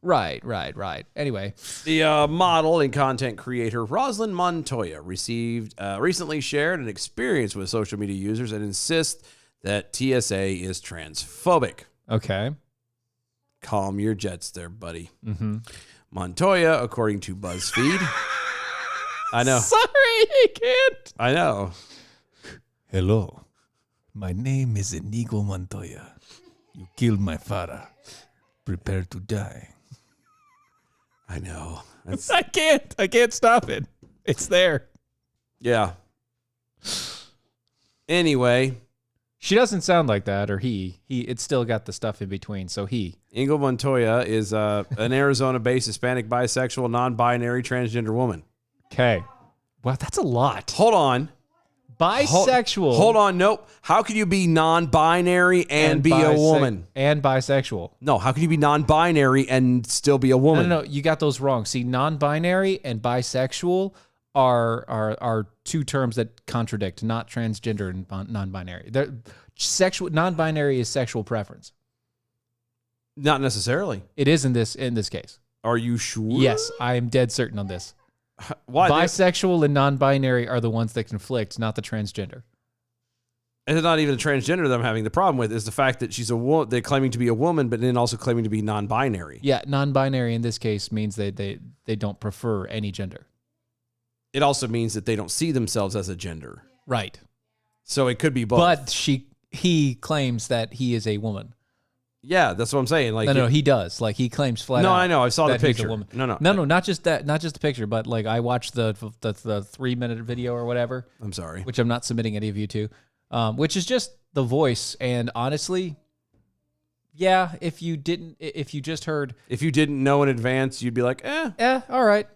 Right. Anyway. The model and content creator Rosalind Montoya recently shared an experience with social media users and insists that TSA is transphobic. Okay. Calm your jets there, buddy. Mm-hmm. Montoya, according to BuzzFeed. I know. Sorry, I can't. I know. Hello, my name is Inigo Montoya. You killed my father. Prepare to die. I know. I can't stop it. It's there. Yeah. Anyway. She doesn't sound like that, or it's still got the stuff in between, so he. Inigo Montoya is an Arizona-based Hispanic, bisexual, non-binary, transgender woman. Okay. Wow, that's a lot. Hold on. Bisexual. Hold on. Nope. How can you be non-binary and be a woman? And bisexual. No. How can you be non-binary and still be a woman? No. You got those wrong. See, non-binary and bisexual are two terms that contradict, not transgender and non-binary. Non-binary is sexual preference. Not necessarily. It is in this case. Are you sure? Yes, I am dead certain on this. Why? Bisexual and non-binary are the ones that conflict, not the transgender. And it's not even the transgender that I'm having the problem with. Is the fact that she's they're claiming to be a woman, but then also claiming to be non-binary. Yeah, non-binary in this case means they don't prefer any gender. It also means that they don't see themselves as a gender. Right. So it could be both. But he claims that he is a woman. Yeah, that's what I'm saying. Like, no, he does. Like, he claims flat out. No, I know. I saw the that he's a picture. woman. No, not just that. Not just the picture, but like I watched the 3-minute video or whatever. I'm sorry. Which I'm not submitting any of you to. Which is just the voice. And honestly, yeah, if you just heard. If you didn't know in advance, you'd be like, all right.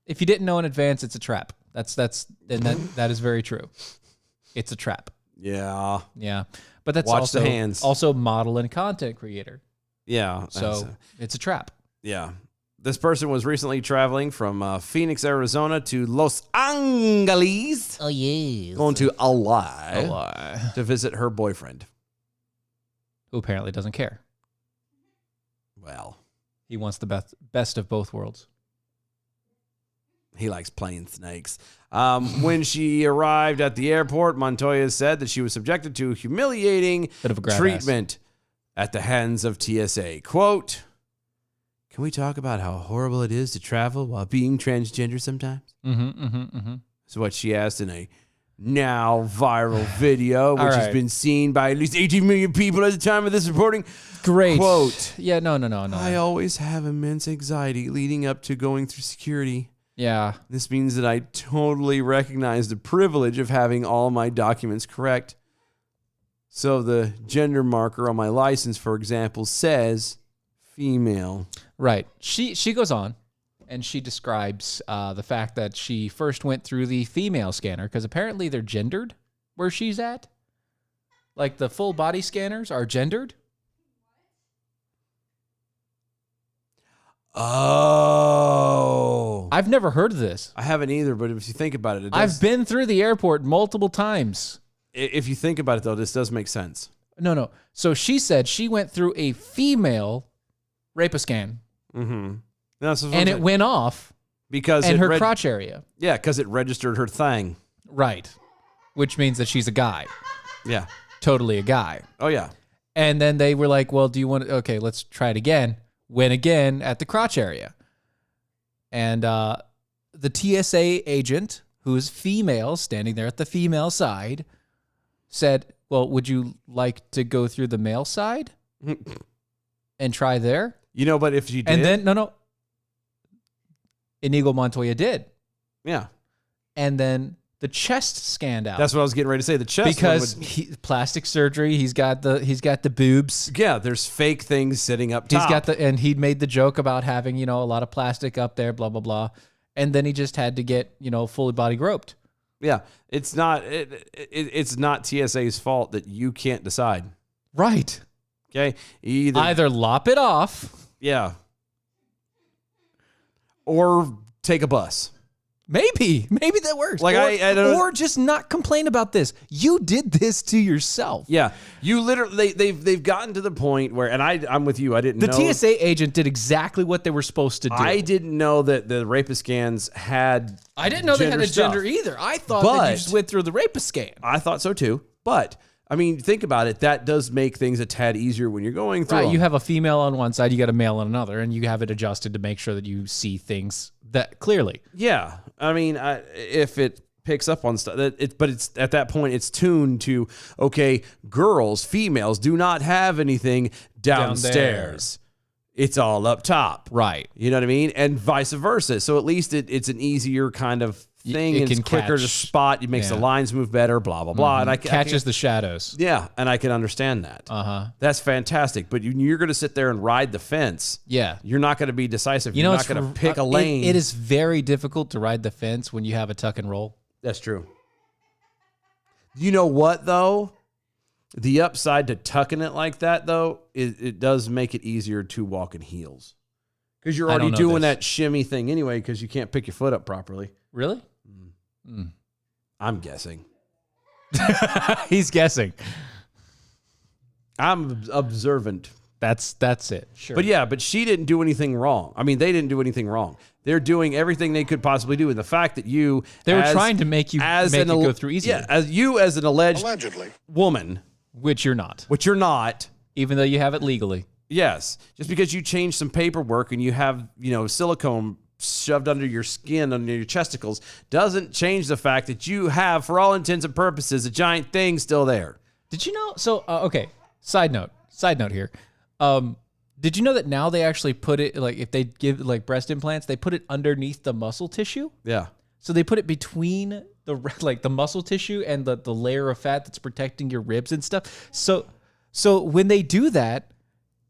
If you didn't know in advance, it's a trap. That is very true. It's a trap. Yeah. Yeah. But that's Watch the hands. Also model and content creator. Yeah. So it's a trap. Yeah. This person was recently traveling from Phoenix, Arizona to Los Angeles. Oh, yeah. Going to LA to visit her boyfriend. Who apparently doesn't care. Well. He wants the best of both worlds. He likes playing snakes. When she arrived at the airport, Montoya said that she was subjected to humiliating Bit of a grab treatment at the hands of TSA. Quote, can we talk about how horrible it is to travel while being transgender sometimes? So what she asked in a now viral video, which has right. been seen by at least 18 million people at the time of this reporting. Great. Quote, Yeah, no. I always have immense anxiety leading up to going through security. Yeah. This means that I totally recognize the privilege of having all my documents correct. So the gender marker on my license, for example, says female. Right. She goes on and she describes the fact that she first went through the female scanner because apparently they're gendered where she's at. Like the full body scanners are gendered. Oh. I've never heard of this. I haven't either, but if you think about it, I've been through the airport multiple times. If you think about it, though, this does make sense. No. So she said she went through a female Rapiscan. Mm-hmm. And it went off because in her crotch area. Yeah, because it registered her thing. Right. Which means that she's a guy. Yeah. Totally a guy. Oh, yeah. And then they were like, well, do you want to, okay, let's try it again. Went again at the crotch area. And the TSA agent, who is female, standing there at the female side, said, well, would you like to go through the male side and try there? You know, but if you did. And then, no. Inigo Montoya did. Yeah. And then the chest scanned out. That's what I was getting ready to say. The chest because plastic surgery. He's got the boobs. Yeah, there's fake things sitting up top. And he'd made the joke about having a lot of plastic up there, blah blah blah, and then he just had to get fully body groped. Yeah, it's not TSA's fault that you can't decide. Right. Okay. Either lop it off. Yeah. Or take a bus. Maybe that works. Like I don't. Or just not complain about this. You did this to yourself. Yeah, you literally they've gotten to the point where, and I'm with you. I didn't know the TSA agent did exactly what they were supposed to do. I didn't know that the rapist scans had. I didn't know they had a gender either. I thought that you just went through the rapist scan. I thought so too, but. I mean, think about it. That does make things a tad easier when you're going through. Right, you have a female on one side, you got a male on another, and you have it adjusted to make sure that you see things that clearly. Yeah, I mean, if it picks up on stuff, but it's at that point it's tuned to females do not have anything downstairs. It's all up top. Right. You know what I mean? And vice versa. So at least it's an easier kind of thing. It's quicker to spot. It makes the lines move better, blah, blah, blah. Mm-hmm. And catches the shadows. Yeah, and I can understand that. Uh-huh. That's fantastic. But you're going to sit there and ride the fence. Yeah. You're not going to be decisive. You're not going to pick a lane. It is very difficult to ride the fence when you have a tuck and roll. That's true. You know what, though? The upside to tucking it like that, though, it does make it easier to walk in heels. Because you're already doing that shimmy thing anyway because you can't pick your foot up properly. Really? I'm guessing. He's guessing. I'm observant. That's it. Sure. But she didn't do anything wrong. I mean, they didn't do anything wrong. They're doing everything they could possibly do. And the fact that they were trying to make it go through easier. Yeah, as an allegedly woman. Which you're not. Even though you have it legally. Yes. Just because you change some paperwork and you have, silicone shoved under your skin, under your chesticles, doesn't change the fact that you have, for all intents and purposes, a giant thing still there. Did you know? So, okay. Side note here. Did you know that now they actually put it, like if they give like breast implants, they put it underneath the muscle tissue? Yeah. So they put it between the muscle tissue and the layer of fat that's protecting your ribs and stuff. So when they do that,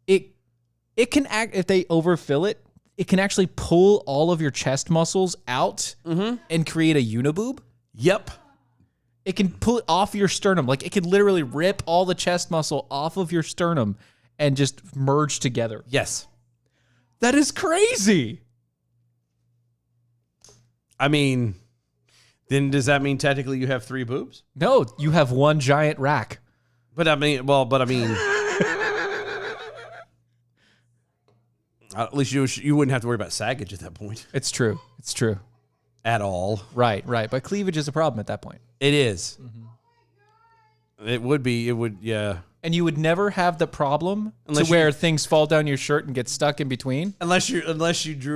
it can act, if they overfill it, it can actually pull all of your chest muscles out and create a uniboob. Yep. It can pull it off your sternum. Like it can literally rip all the chest muscle off of your sternum and just merge together. Yes. That is crazy. I mean, then does that mean technically you have 3 boobs? No, you have one giant rack. But I mean, at least you wouldn't have to worry about saggage at that point. It's true. At all. Right. But cleavage is a problem at that point. It is. Mm-hmm. It would be. It would, yeah. And you would never have the problem Unless to where things fall down your shirt and get stuck in between. Unless you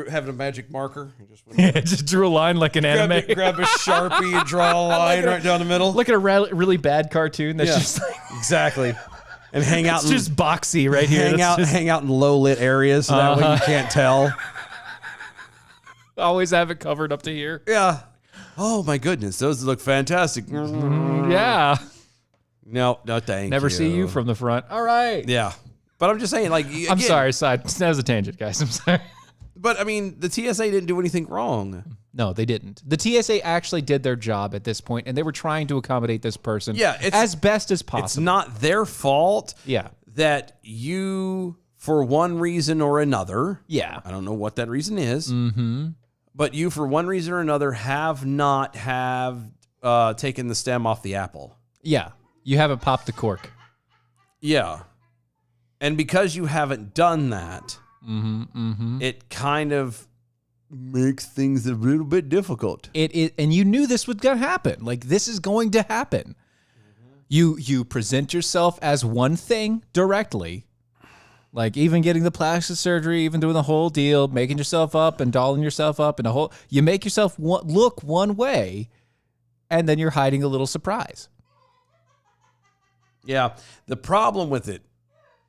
have a magic marker. You just went- Just drew a line like an anime. grab a Sharpie and draw a line right down the middle. Look at a really bad cartoon that's just like exactly. And hang out. it's just boxy right here. Hang out in low lit areas so that way you can't tell. Always have it covered up to here. Yeah. Oh my goodness, those look fantastic. Yeah. No, thank you. Never see you from the front. All right. Yeah. But I'm just saying, like, again, I'm sorry, that was a tangent, guys. I'm sorry. But I mean, the TSA didn't do anything wrong. No, they didn't. The TSA actually did their job at this point, and they were trying to accommodate this person as best as possible. It's not their fault Yeah. that you, for one reason or another, Yeah. I don't know what that reason is, but you, for one reason or another, have not taken the stem off the apple. Yeah. You haven't popped the cork. Yeah. And because you haven't done that, it kind of makes things a little bit difficult. And you knew this was going to happen. Like, this is going to happen. You present yourself as one thing directly, like even getting the plastic surgery, even doing the whole deal, making yourself up and dolling yourself up, and you make yourself look one way, and then you're hiding a little surprise. Yeah. The problem with it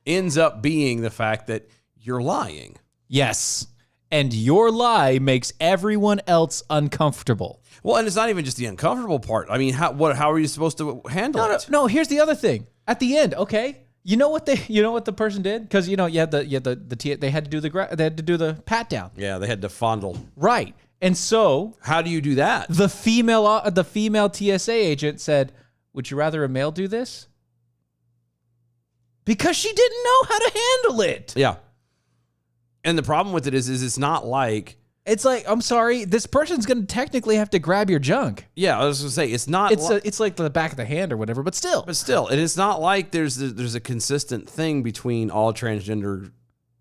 ends up being the fact that you're lying. Yes. And your lie makes everyone else uncomfortable. Well, and it's not even just the uncomfortable part. I mean, how are you supposed to handle it? No, here's the other thing. At the end, okay? You know what the person did? Because they had to do the pat down. Yeah, they had to fondle. Right. And so How do you do that? the female TSA agent said, "Would you rather a male do this?" Because she didn't know how to handle it. Yeah. And the problem with it is it's not like, It's like, I'm sorry, this person's going to technically have to grab your junk. yeah, I was going to say, it's not, It's like the back of the hand or whatever, but still. but still, and it's not like there's a consistent thing between all transgender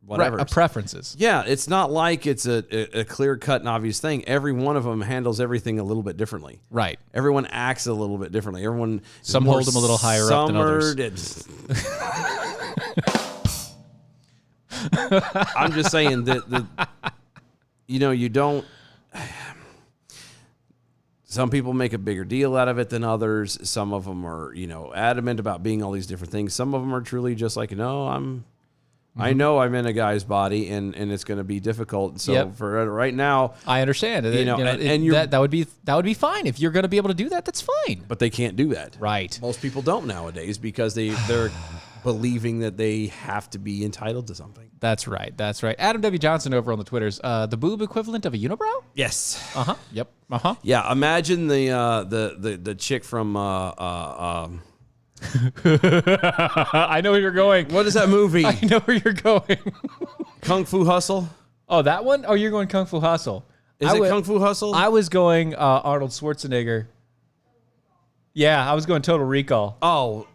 whatever. Right, preferences. Yeah, it's not like it's a clear cut and obvious thing. Every one of them handles everything a little bit differently. Right. Everyone acts a little bit differently. Everyone Some hold them a little higher up than others. I'm just saying that you don't. Some people make a bigger deal out of it than others. Some of them are, adamant about being all these different things. Some of them are truly just like, I know I'm in a guy's body and it's going to be difficult. So for right now, I understand. That would be fine. If you're going to be able to do that, that's fine. but they can't do that. Right. Most people don't nowadays because they're believing that they have to be entitled to something. That's right. Adam W. Johnson over on the Twitters, the boob equivalent of a unibrow? Yes. Uh-huh. Yep. Uh-huh. Yeah. Imagine the chick from I know where you're going. what is that movie? I know where you're going. Kung Fu Hustle. Oh, that one? Oh, you're going Kung Fu Hustle. Is it Kung Fu Hustle? I was going Arnold Schwarzenegger. Yeah, I was going Total Recall. both.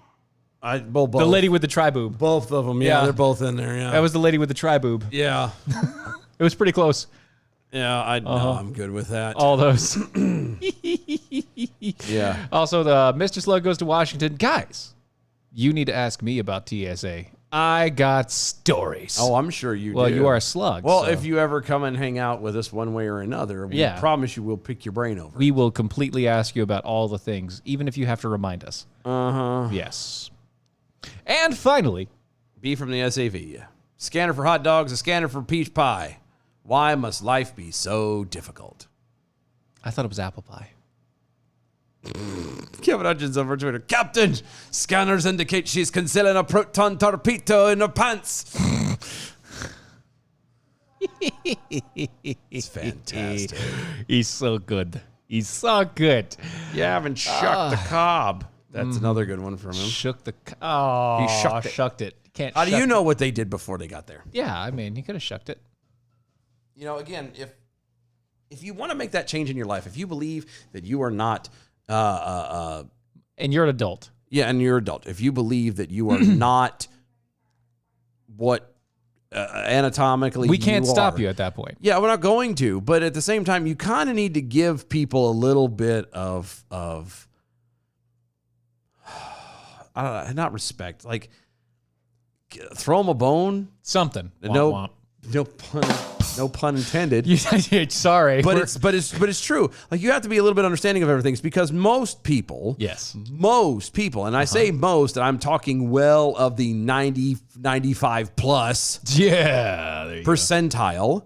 The lady with the tri-boob. Both of them. Yeah, Yeah. they're both in there. Yeah. That was the lady with the tri-boob. Yeah. It was pretty close. Yeah. No, I'm good with that. All those. Yeah. Also, the Mr. Slug goes to Washington. Guys, you need to ask me about TSA. I got stories. Oh, I'm sure you do. well, you are a slug. Well, so if you ever come and hang out with us one way or another, we promise you we'll pick your brain over. we will completely ask you about all the things, even if you have to remind us. Uh-huh. Yes. And finally, B from the SAV. Scanner for hot dogs, a scanner for peach pie. Why must life be so difficult? I thought it was apple pie. Kevin Hutchins over Twitter. Captain, scanners indicate she's concealing a proton torpedo in her pants. It's fantastic. He's so good. He's so good. You haven't shucked the cob. That's another good one from him. Shook the. Oh, He shucked it. Shucked it. Can't. How do shuck you know what they did before they got there? Yeah, I mean, he could have shucked it. Again, if you want to make that change in your life, if you believe that you are not, and you're an adult. Yeah, and you're an adult. If you believe that you are not what anatomically We can't stop are, you at that point. Yeah, we're not going to. But at the same time, you kind of need to give people a little bit of I don't know, not respect. Like, throw them a bone. Something. No, Womp no pun intended. womp. Sorry. But it's true. Like, you have to be a little bit understanding of everything, because most people, most people, and I say most, and I'm talking well of the 90, 95 plus percentile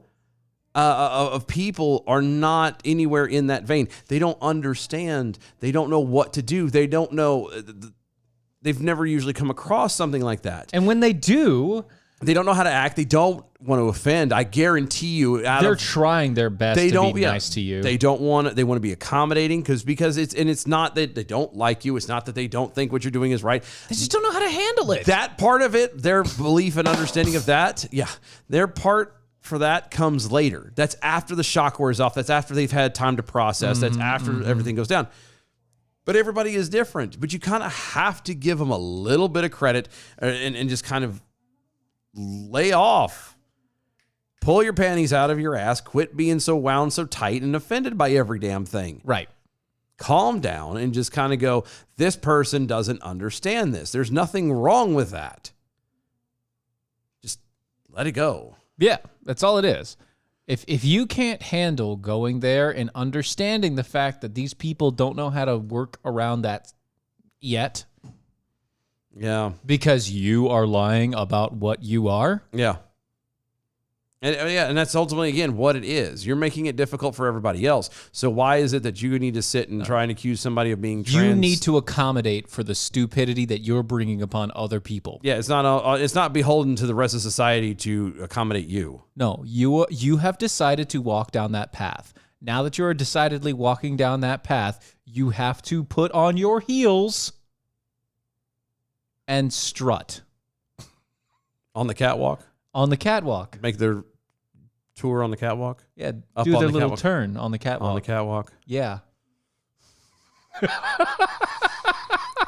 of people are not anywhere in that vein. They don't understand. They don't know what to do. They don't know. They've never usually come across something like that. And when they do, they don't know how to act. They don't want to offend. I guarantee you, they're trying their best to be nice to you. They don't want to. They want to be accommodating because it's not that they don't like you. It's not that they don't think what you're doing is right. They just don't know how to handle it. That part of it, their belief and understanding of that, their part for that comes later. That's after the shock wears off. That's after they've had time to process. That's after everything goes down. But everybody is different. But you kind of have to give them a little bit of credit and just kind of lay off. Pull your panties out of your ass. Quit being so wound so tight and offended by every damn thing. Right. Calm down and just kind of go, this person doesn't understand this. There's nothing wrong with that. Just let it go. Yeah, that's all it is. If you can't handle going there and understanding the fact that these people don't know how to work around that yet. Yeah. Because you are lying about what you are. Yeah. And that's ultimately, again, what it is. You're making it difficult for everybody else. So why is it that you need to sit and try and accuse somebody of being trans? You need to accommodate for the stupidity that you're bringing upon other people. Yeah, it's not beholden to the rest of society to accommodate you. No, you have decided to walk down that path. Now that you're decidedly walking down that path, you have to put on your heels and strut. On the catwalk? On the catwalk. Make their tour on the catwalk? Yeah, Up do on their the little catwalk. turn on the catwalk. On the catwalk. Yeah.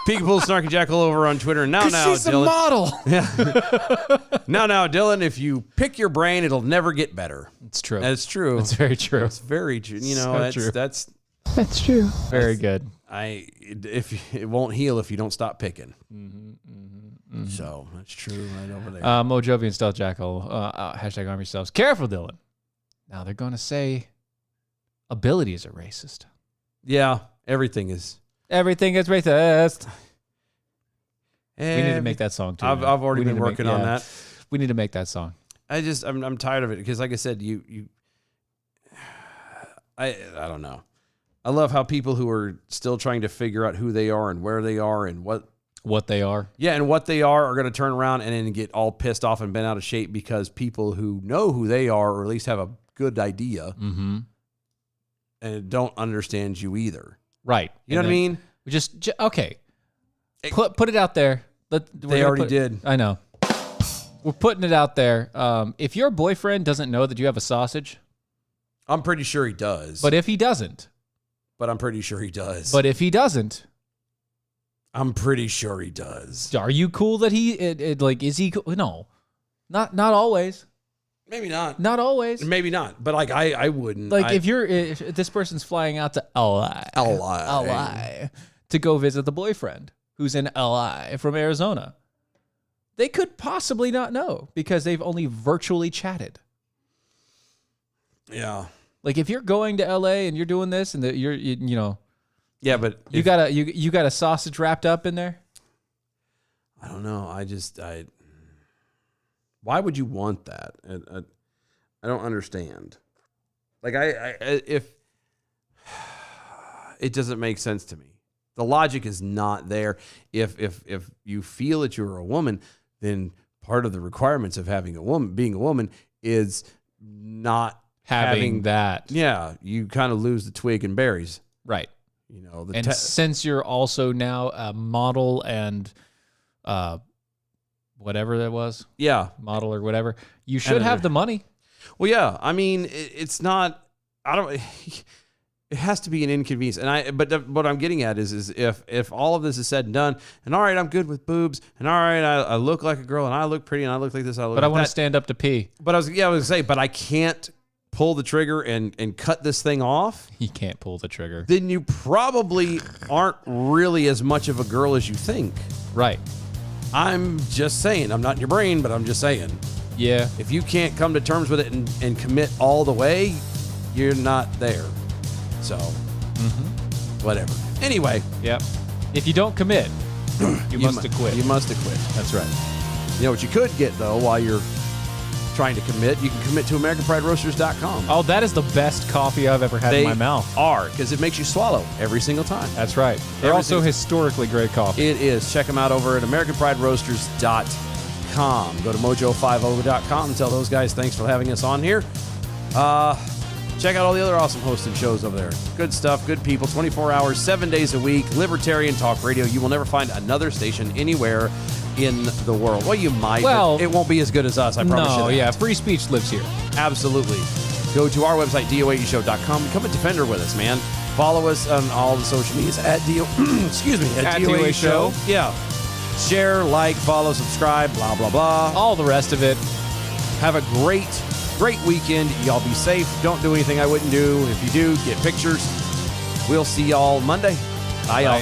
Peekaboo Snarky Jackal over on Twitter. Now, She's Dylan. a model. Now, Dylan, if you pick your brain, it'll never get better. It's true. That's true. It's very true. It's very true. You know, So that's true. that's true. Very good. If it won't heal if you don't stop picking. So that's true right over there. Mojovi and Stealth Jackal, hashtag arm yourselves. Careful, Dylan. Now they're going to say abilities are racist. Yeah, everything is. Everything is racist. We need to make that song too. I've already been working on that. We need to make that song. I'm tired of it because, like I said, I don't know. I love how people who are still trying to figure out who they are and where they are and what they are. Yeah, and what they are going to turn around and then get all pissed off and bent out of shape because people who know who they are, or at least have a good idea, and don't understand you either. Right. You know what I mean? We just okay. Put it out there. They already did. I know. We're putting it out there. If your boyfriend doesn't know that you have a sausage, I'm pretty sure he does. But if he doesn't, I'm pretty sure he does. But if he doesn't, I'm pretty sure he does. Are you cool that is he cool? No, not always. Maybe not. Not always. Maybe not. But like I wouldn't. If this person's flying out to LA to go visit the boyfriend who's in LA from Arizona, they could possibly not know because they've only virtually chatted. Yeah. Like if you're going to LA and you're doing this and yeah, but you got a sausage wrapped up in there. I don't know. Why would you want that? I don't understand. Like if it doesn't make sense to me. The logic is not there. If you feel that you're a woman, then part of the requirements of being a woman is not having that. Yeah, you kind of lose the twig and berries. Right. You know, since you're also now a model and whatever that was. Yeah. Model or whatever. You should have the money. Well, yeah. I mean, it's not, it has to be an inconvenience. But what I'm getting at is if all of this is said and done, and all right, I'm good with boobs, and all right, I look like a girl, and I look pretty, and I look like this, but I want to stand up to pee. But I was going to say, but I can't pull the trigger and cut this thing off. You can't pull the trigger. Then you probably aren't really as much of a girl as you think. Right. I'm just saying. I'm not in your brain, but I'm just saying. Yeah. If you can't come to terms with it and commit all the way, you're not there. So, whatever. Anyway. Yep. If you don't commit, you must acquit. You must acquit. That's right. You know what you could get, though, while you're trying to commit? You can commit to AmericanPrideRoasters.com. Oh, that is the best coffee I've ever had in my mouth. Because it makes you swallow every single time. That's right. They're also historically great coffee. It is. Check them out over at AmericanPrideRoasters.com. Go to mojo50.com and tell those guys thanks for having us on here. Check out all the other awesome hosts and shows over there. Good stuff, good people, 24 hours, 7 days a week, libertarian talk radio. You will never find another station anywhere in the world. Well, you might, but it won't be as good as us, I promise you. No, yeah, free speech lives here. Absolutely. Go to our website, doaeshow.com. Become a defender with us, man. Follow us on all the social medias at DOA Show. Yeah. Share, like, follow, subscribe, blah, blah, blah. All the rest of it. Have a great weekend. Y'all be safe. Don't do anything I wouldn't do. If you do, get pictures. We'll see y'all Monday. Bye, y'all.